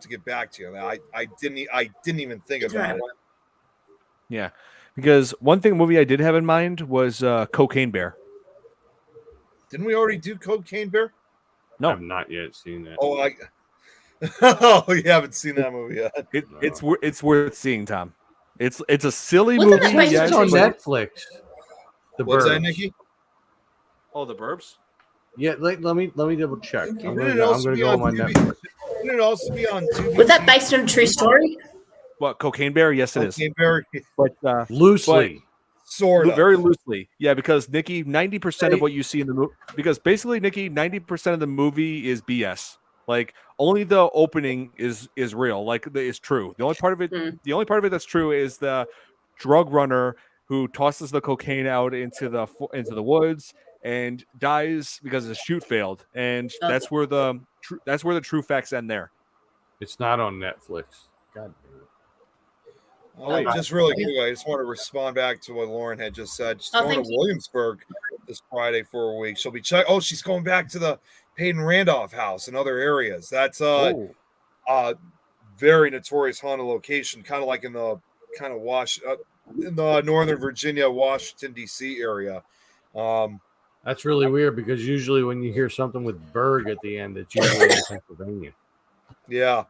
get back to you. I didn't even think about it. Yeah, because one movie I did have in mind was Cocaine Bear. Didn't we already do Cocaine Bear? No, I've not yet seen that. Oh, you haven't seen that movie yet? It's worth seeing, Tom. It's a silly Wasn't movie. that It's on Netflix. What's that, Nikki? Oh, The Burbs. Yeah, let me double check. I'm Didn't gonna go on my Netflix. Didn't it also be on Tubi? Was that based on a true story? What, Cocaine Bear? Yes, it is. Cocaine Bear, But Loosely. sort of. Very loosely. Yeah, because Nikki, 90% of what you see in the movie, because basically, Nikki, 90% of the movie is BS. Like only the opening is real, like is true. The only part of it that's true is the drug runner who tosses the cocaine out into the woods and dies because his chute failed, and that's where the true facts end there. It's not on Netflix. God damn it. Oh, just really quick, I just want to respond back to what Lauren had just said. She's going to Williamsburg this Friday for a week. She'll be she's going back to the Peyton Randolph house and other areas. That's very notorious haunted location, kind of like in the in the Northern Virginia, Washington D.C. area. That's really weird because usually when you hear something with Berg at the end, it's usually in Pennsylvania. Yeah.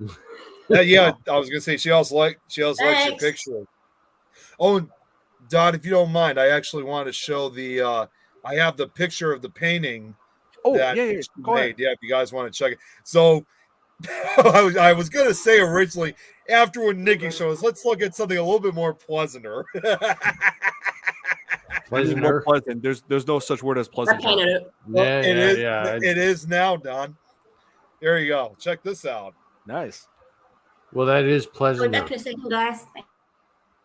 Yeah, I was gonna say she also likes your picture. Oh, and Don, if you don't mind, I actually want to show I have the picture of the painting. Oh, yeah. Go ahead. Yeah, if you guys want to check it. So I was gonna say originally, after when Nikki showed us, let's look at something a little bit more pleasanter. Pleasanter. Pleasant. There's no such word as I pleasant. painted it. Yeah, It is. yeah. It is now, Don. There you go. Check this out. Nice. Well, that is Wait Pleasanter. back in a second, guys.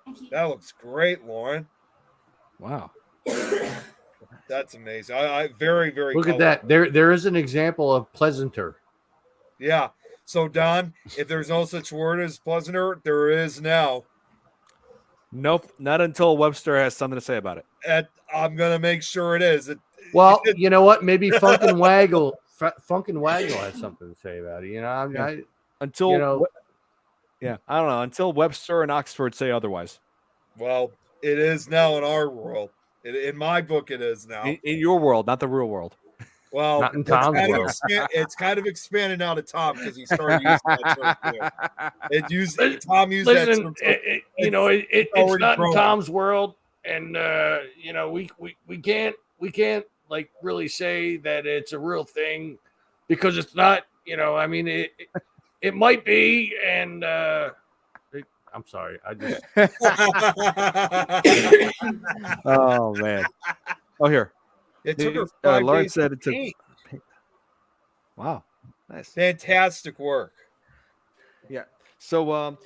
Thank you. That looks great, Lauren. Wow. That's amazing. I very, very Look at colorful. that. There is an example of Pleasanter. Yeah. So, Don, if there's no such word as pleasanter, there is now. Nope. Not until Webster has something to say about it. I'm gonna make sure it is. Well, you know what? Maybe Funkin' Waggle has something to say about it. You know, Until you know, I don't know. Until Webster and Oxford say otherwise. Well, it is now in our world. In my book, it is now. In your world, not the real world. Well, not in Tom's world. It's kind of expanded now to Tom because he started using that term too. Tom used that term. It's not in Tom's world, and we can't like really say that it's a real thing because it's not. I mean, it might be, and I'm sorry, I just. Oh man. Oh here. It took her 5 Lauren days. said it took. Wow, nice, fantastic work. Yeah. So, I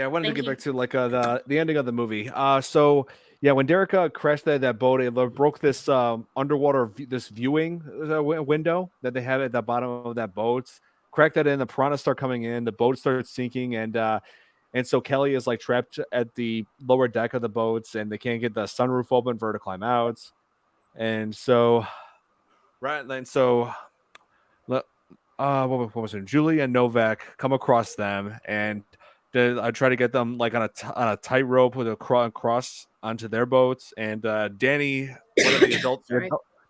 wanted to get back to like the ending of the movie. When Derek crashed that boat, it broke this underwater this viewing window that they had at the bottom of that boat. Cracked that in. The piranhas start coming in. The boat starts sinking, and so Kelly is like trapped at the lower deck of the boats, and they can't get the sunroof open for her to climb out. And so, what was it? Julie and Novak come across them, and I try to get them like on a tightrope with a cross onto their boats. And Danny, one of the adults,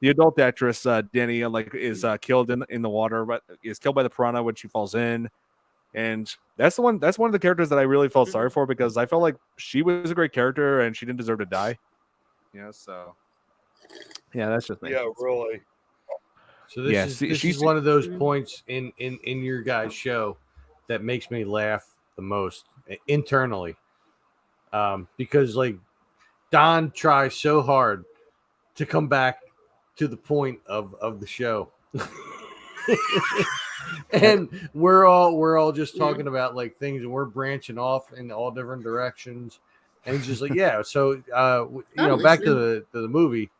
the adult actress, Danny, is killed in the water, but is killed by the piranha when she falls in. And that's one of the characters that I really felt sorry for because I felt like she was a great character and she didn't deserve to die. So. Yeah, that's just me. Yeah, really. So this is one of those points in your guys' show that makes me laugh the most internally, because like Don tries so hard to come back to the point of the show, and we're all just talking about like things, and we're branching off in all different directions, and he's just like, yeah. So back to the movie.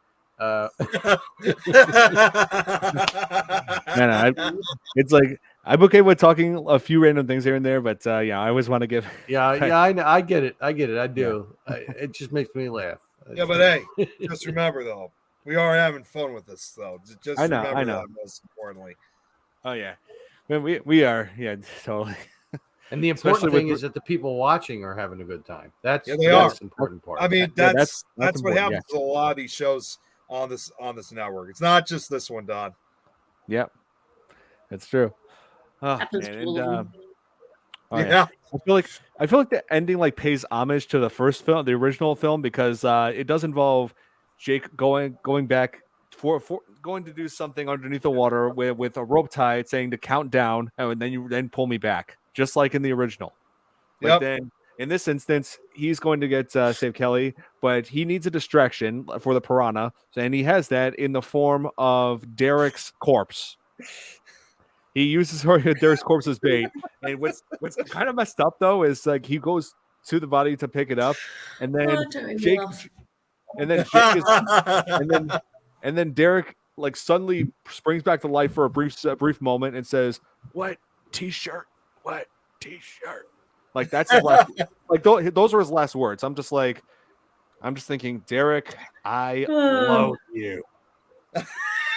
It's like I'm okay with talking a few random things here and there, but I always want to give. I get it. I do. Yeah. It just makes me laugh. Yeah, but hey, just remember though, we are having fun with this though. Just remember that most importantly. Oh yeah, we are. Yeah, totally. And the important thing is that the people watching are having a good time. That's the important part. I mean, that's what happens to a lot of these shows on this network. It's not just this one, Don. Yep, that's true. I feel like the ending like pays homage to the first film, the original film, because it does involve Jake going back for going to do something underneath the water with a rope tied, saying to count down, and then you pull me back, just like in the original. But then in this instance, he's going to get save Kelly, but he needs a distraction for the piranha, and he has that in the form of Derek's corpse. He uses Derek's corpse as bait, and what's kind of messed up though is like he goes to the body to pick it up, and then Jake, and then Derek like suddenly springs back to life for a brief moment and says, "What t-shirt? What t-shirt?" Like that's his last, like those were his last words. I'm just thinking, Derek, I love you.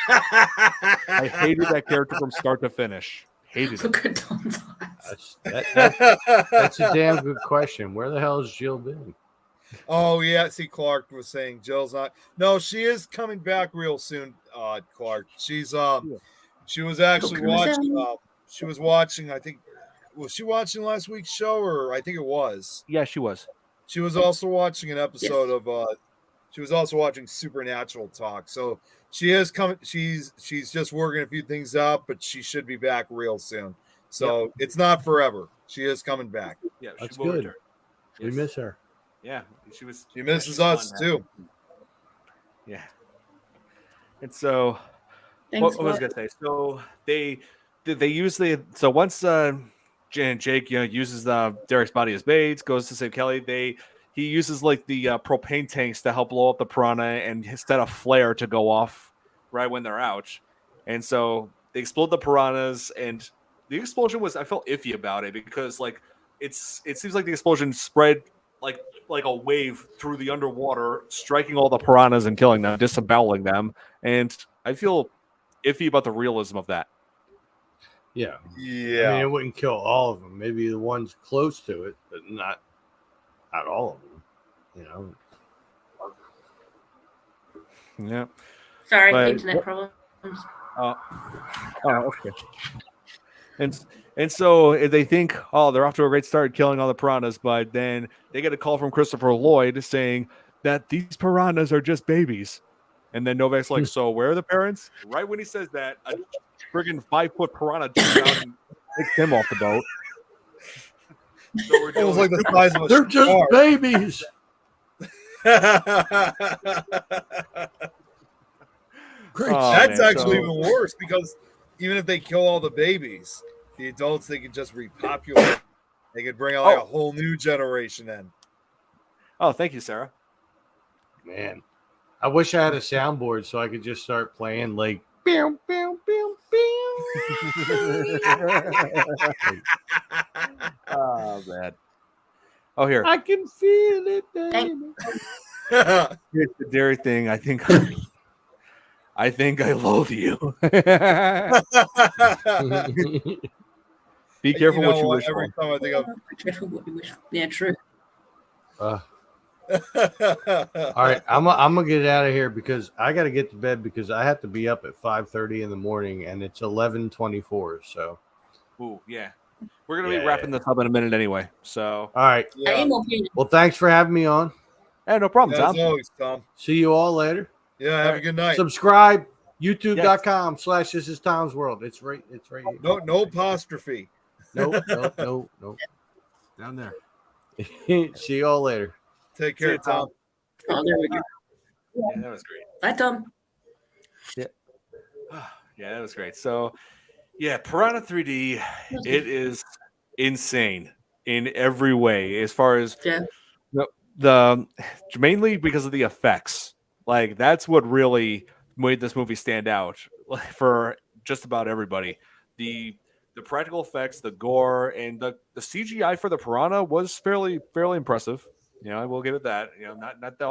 I hated that character from start to finish. Hated it. That's a damn good question. Where the hell has Jill been? Oh yeah, see, Clark was saying Jill's not. No, she is coming back real soon. Clark, she's she was actually watching. She was watching. I think. Was she watching last week's show, or I think it was? Yeah, she was. She was also watching an episode of. She was also watching Supernatural Talk. So she is coming. She's just working a few things out, but she should be back real soon. So it's not forever. She is coming back. Yeah, that's good. We miss her. Yeah, She misses us too. Yeah. And so, Thanks, what was I gonna say? So they use so once Jake uses Derek's body as bait, goes to save Kelly. He uses like the propane tanks to help blow up the piranha and set a flare to go off right when they're out. And so they explode the piranhas, and the explosion I felt iffy about it because like it seems like the explosion spread like a wave through the underwater, striking all the piranhas and killing them, disemboweling them. And I feel iffy about the realism of that. Yeah. Yeah. I mean, it wouldn't kill all of them. Maybe the ones close to it, but not all of them. You know. Yeah. Sorry, But- internet problems. Oh, okay. And so they think, oh, they're off to a great start killing all the piranhas, but then they get a call from Christopher Lloyd saying that these piranhas are just babies. And then Novak's like, so where are the parents? Right when he says that, a friggin' 5-foot piranha jumps out and takes him off the boat. So we're It was like the size of a They're just shark. babies. Great. That's man, actually so- even worse because even if they kill all the babies, the adults they could just repopulate. They could bring out like a whole new generation in. Oh, thank you, Sarah. Man, I wish I had a soundboard so I could just start playing like pew, pew, pew, pew. Oh, man. Oh, here. I can feel it, baby. Here's the dairy thing. I think I loathe you. Be careful what you wish for. every time I think of Careful what you wish for. Yeah, true. All right, I'm gonna get out of here because I got to get to bed because I have to be up at 5:30 in the morning and it's 11:24. So, Ooh, yeah. We're gonna be wrapping this up in a minute anyway. So, all right. I am opinion. Well, thanks for having me on. hey, no problem, as Tom. always, Tom. See you all later. Yeah, have a good night. Subscribe. YouTube.com/This is Tom's World. It's right here. No apostrophe. Nope. Down there. See you all later. Take See care, you, Tom. Tom. Oh, there we go. Yeah, that was great. Bye, Tom. Yeah, that was great. So, yeah, Piranha 3D, it is insane in every way as far as Yeah. the mainly because of the effects. Like that's what really made this movie stand out for just about everybody. The practical effects, the gore, and the CGI for the piranha was fairly impressive. You know, I will give it that. You know,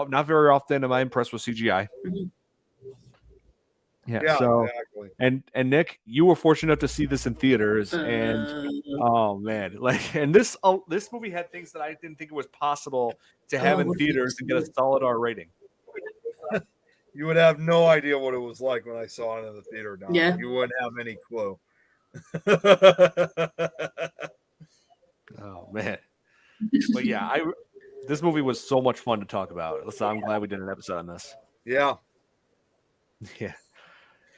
not very often am I impressed with CGI. Mhm. Yeah. So exactly. and Nick, you were fortunate enough to see this in theaters, and oh man, like, and this movie had things that I didn't think it was possible to have in what theaters and get a solid R rating. You would have no idea what it was like when I saw it in the theater. Now. Yeah. You wouldn't have any clue. Oh man, but yeah, this movie was so much fun to talk about. So I'm glad we did an episode on this. Yeah. Yeah.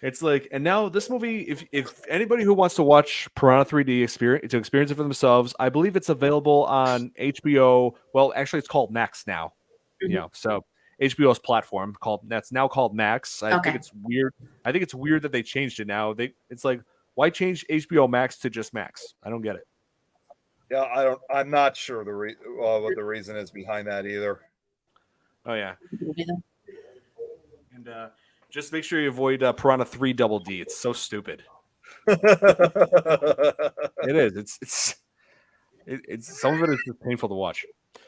It's like, and now this movie, if anybody who wants to watch Piranha 3D experience it for themselves, I believe it's available on HBO. Well, actually, it's called Max now. Mhm. You know, so HBO's platform that's now called Max. I Okay. think it's weird. I think it's weird that they changed it now. It's like, why change HBO Max to just Max? I don't get it. Yeah, I'm not sure what the reason is behind that either. Oh yeah, and just make sure you avoid Piranha 3 Double D. It's so stupid. It is. It's some of it is just painful to watch.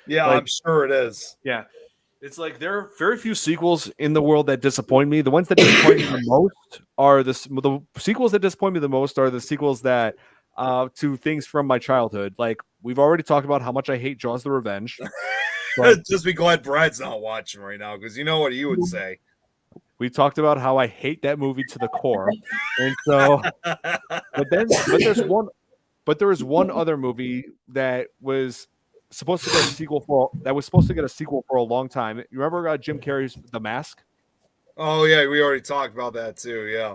Yeah, Like- I'm sure it is. Yeah. It's like there are very few sequels in the world that disappoint me. The ones that disappoint me the most are the sequels that disappoint me the most are the sequels that to things from my childhood. Like we've already talked about how much I hate Jaws the Revenge. But Just be glad Brad's not watching right now because you know what he would say. we talked about how I hate that movie to the core. And so but there is one other movie that was supposed to get a sequel for a long time. You remember Jim Carrey's The Mask? Oh yeah, we already talked about that too. Yeah.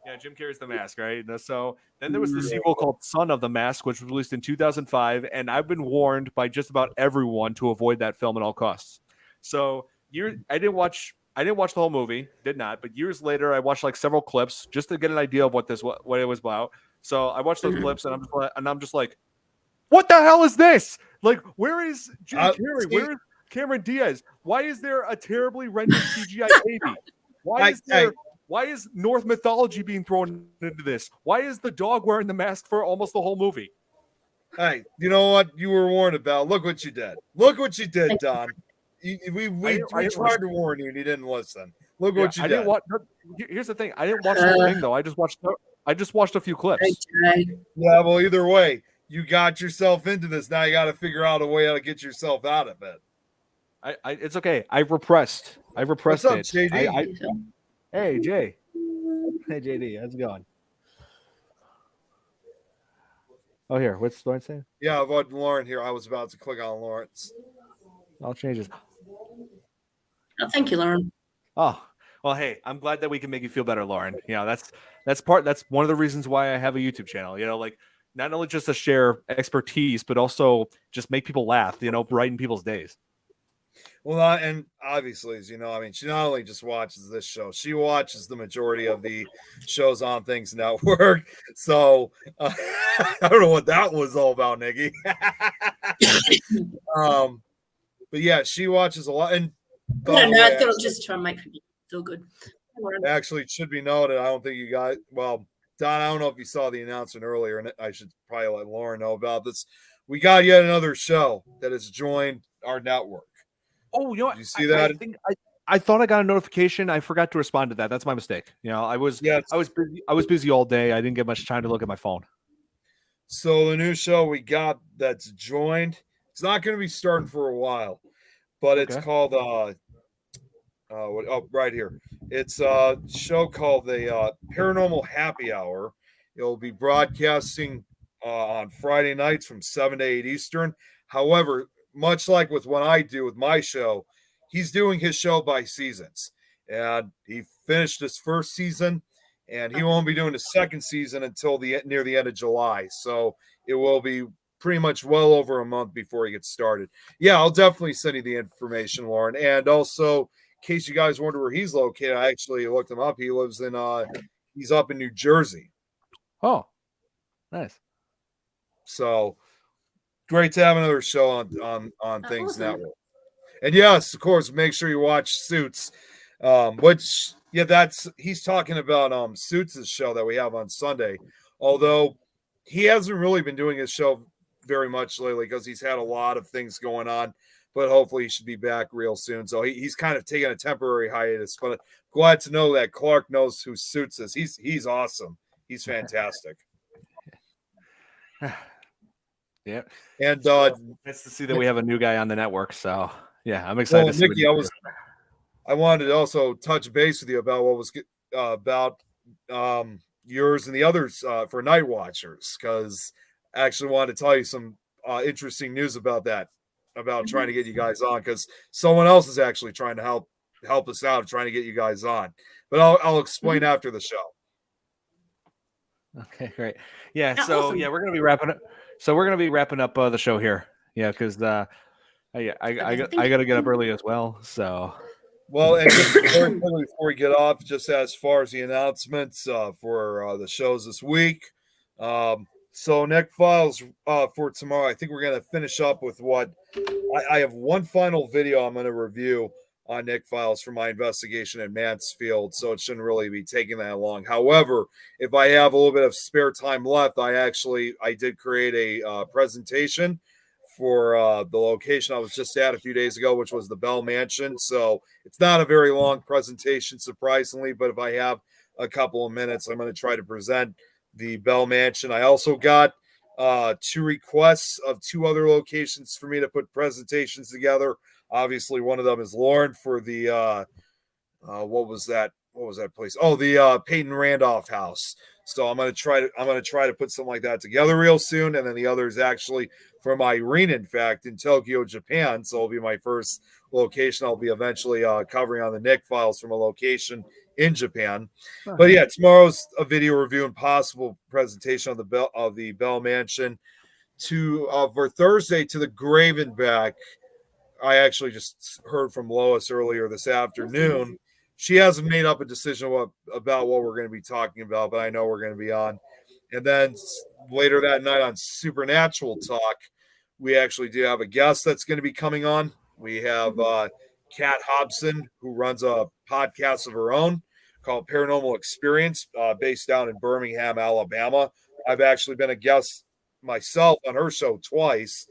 Yeah, Jim Carrey's The Mask, right? So then there was the sequel called Son of the Mask, which was released in 2005, and I've been warned by just about everyone to avoid that film at all costs. So I didn't watch I didn't watch the whole movie, did not. But years later, I watched like several clips just to get an idea of what it was about. So I watched those clips, and I'm just like, what the hell is this? Like, where is Jim Carrey? Where is Cameron Diaz? Why is there a terribly rendered CGI baby? Why is North mythology being thrown into this? Why is the dog wearing the mask for almost the whole movie? Hey, you know what? You were warned about. Look what you did. Look what you did, Don. We tried to warn you, and you didn't listen. Look what you did. Didn't watch. Here's the thing. I didn't watch the whole thing though. I just watched a few clips. Yeah, well, either way, you got yourself into this. Now you got to figure out a way how to get yourself out of it. It's okay. I've repressed What's up, it. JD? Hey, Jay. Hey, JD. How's it going? Oh, here. What's Lauren saying? Yeah, I've got Lauren here. I was about to click on Lawrence. I'll change this. Oh, thank you, Lauren. Oh, well, hey, I'm glad that we can make you feel better, Lauren. You know, that's one of the reasons why I have a YouTube channel. You know, like not only just to share expertise, but also just make people laugh. You know, brighten people's days. Well, and obviously, as you know, I mean, she not only just watches this show, she watches the majority of the shows on Things Network. So I don't know what that was all about, Nikki. But yeah, she watches a lot. And I thought just try and make people feel good. Actually, it should be noted. I don't think you guys. Well, Don, I don't know if you saw the announcement earlier, and I should probably let Lauren know about this. We got yet another show that has joined our network. Oh, you know what? Did you see that? I thought I got a notification. I forgot to respond to that. That's my mistake. You know, I was busy all day. I didn't get much time to look at my phone. So the new show we got that's joined, it's not going to be starting for a while, but it's called right here. It's a show called the Paranormal Happy Hour. It'll be broadcasting on Friday nights from 7 to 8 Eastern. However, much like with what I do with my show, he's doing his show by seasons. And he finished his first season, and he won't be doing the second season until near the end of July. So it will be pretty much well over a month before he gets started. Yeah, I'll definitely send you the information, Lauren. And also, in case you guys wonder where he's located, I actually looked him up. He lives in he's up in New Jersey. Oh, nice. So great to have another show on Things awesome. Network. And yes, of course, make sure you watch Suits. He's talking about Suits' show that we have on Sunday. Although he hasn't really been doing his show very much lately because he's had a lot of things going on. But hopefully he should be back real soon. So he's kind of taking a temporary hiatus. But glad to know that Clark knows who Suits is. He's awesome. He's fantastic. Yeah. And nice to see that we have a new guy on the network. So yeah, I'm excited. Well, to see Nikki, I wanted to also touch base with you about what was about yours and the others for Night Watchers, because I actually wanted to tell you some interesting news about that, about trying to get you guys on, because someone else is actually trying to help us out, trying to get you guys on. But I'll explain after the show. Okay, great. Yeah, so yeah, we're gonna be wrapping up. So we're gonna be wrapping up the show here. Yeah, because I got to get up early as well. So. Well, and just very quickly before we get off, just as far as the announcements for the shows this week. So Nick Files for tomorrow, I think we're going to finish up with what I have one final video I'm going to review on Nick Files for my investigation in Mansfield, so it shouldn't really be taking that long. However, if I have a little bit of spare time left, I did create a presentation for the location I was just at a few days ago, which was the Bell Mansion. So it's not a very long presentation, surprisingly, but if I have a couple of minutes, I'm going to try to present the Bell Mansion. I also got 2 requests of 2 other locations for me to put presentations together. Obviously, one of them is Lauren for the what was that place? Oh, the Peyton Randolph house. So I'm gonna try to put something like that together real soon. And then the other is actually from Irene, in fact, in Tokyo, Japan. So it'll be my first location I'll be eventually covering on the Nick Files from a location in Japan. But yeah, tomorrow's a video review and possible presentation of the Bell Mansion. For Thursday to the Grave and Back, I actually just heard from Lois earlier this afternoon. she hasn't made up a decision about what we're going to be talking about, but I know we're going to be on. And then later that night on Supernatural Talk, we actually do have a guest that's going to be coming on. We have Kat Hobson, who runs a podcast of her own called Paranormal Experience, based down in Birmingham, Alabama. I've actually been a guest myself on her show twice,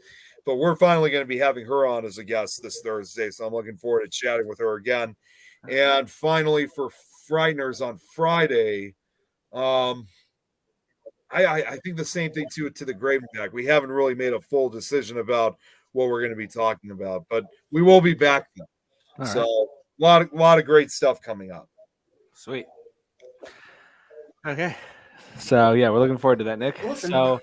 but we're finally going to be having her on as a guest this Thursday. So I'm looking forward to chatting with her again. And finally, for Frighteners on Friday, I think the same thing to the Grave Back. We haven't really made a full decision about what we're going to be talking about, but we will be back then. All So a lot of great stuff coming up. Sweet. Okay. So yeah, we're looking forward to that, Nick. Awesome. So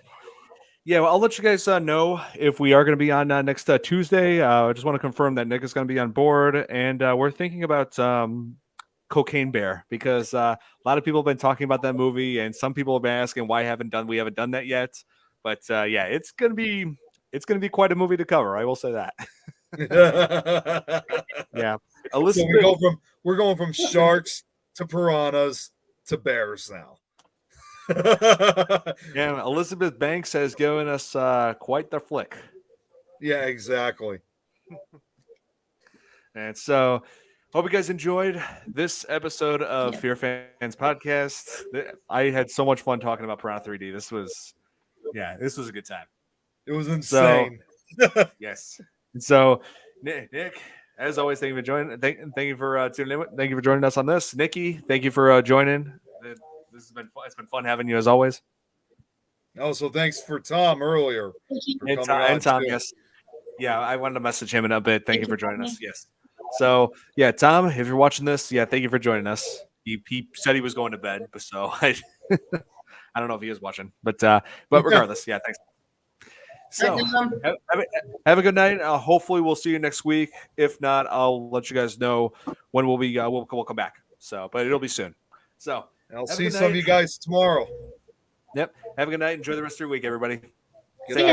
yeah, well, I'll let you guys know if we are going to be on next Tuesday. I just want to confirm that Nick is going to be on board, and we're thinking about Cocaine Bear, because a lot of people have been talking about that movie, and some people have been asking why we haven't done that yet. But yeah, it's gonna be quite a movie to cover. I will say that. Yeah, Elizabeth. So we're going from sharks to piranhas to bears now. Yeah, Elizabeth Banks has given us quite the flick. Yeah, exactly. And so, hope you guys enjoyed this episode of FearFans podcast. I had so much fun talking about Piranha 3D. This was a good time. It was insane. So, yes. So, Nick, as always, thank you for joining. Thank you for tuning in. Thank you for joining us on this. Nikki, thank you for joining. This has been fun. It's been fun having you as always. Also, thanks for Tom earlier. And Tom, yes. Yeah, I wanted to message him in a bit. Thank you for joining us. Yes. So, yeah, Tom, if you're watching this, thank you for joining us. He said he was going to bed, but so I don't know if he is watching, but regardless, yeah, thanks. So have a good night. Hopefully we'll see you next week. If not, I'll let you guys know when we'll come back. So, but it'll be soon. So I'll see some of you guys tomorrow. Yep. Have a good night. Enjoy the rest of your week, everybody. Good See night. ya.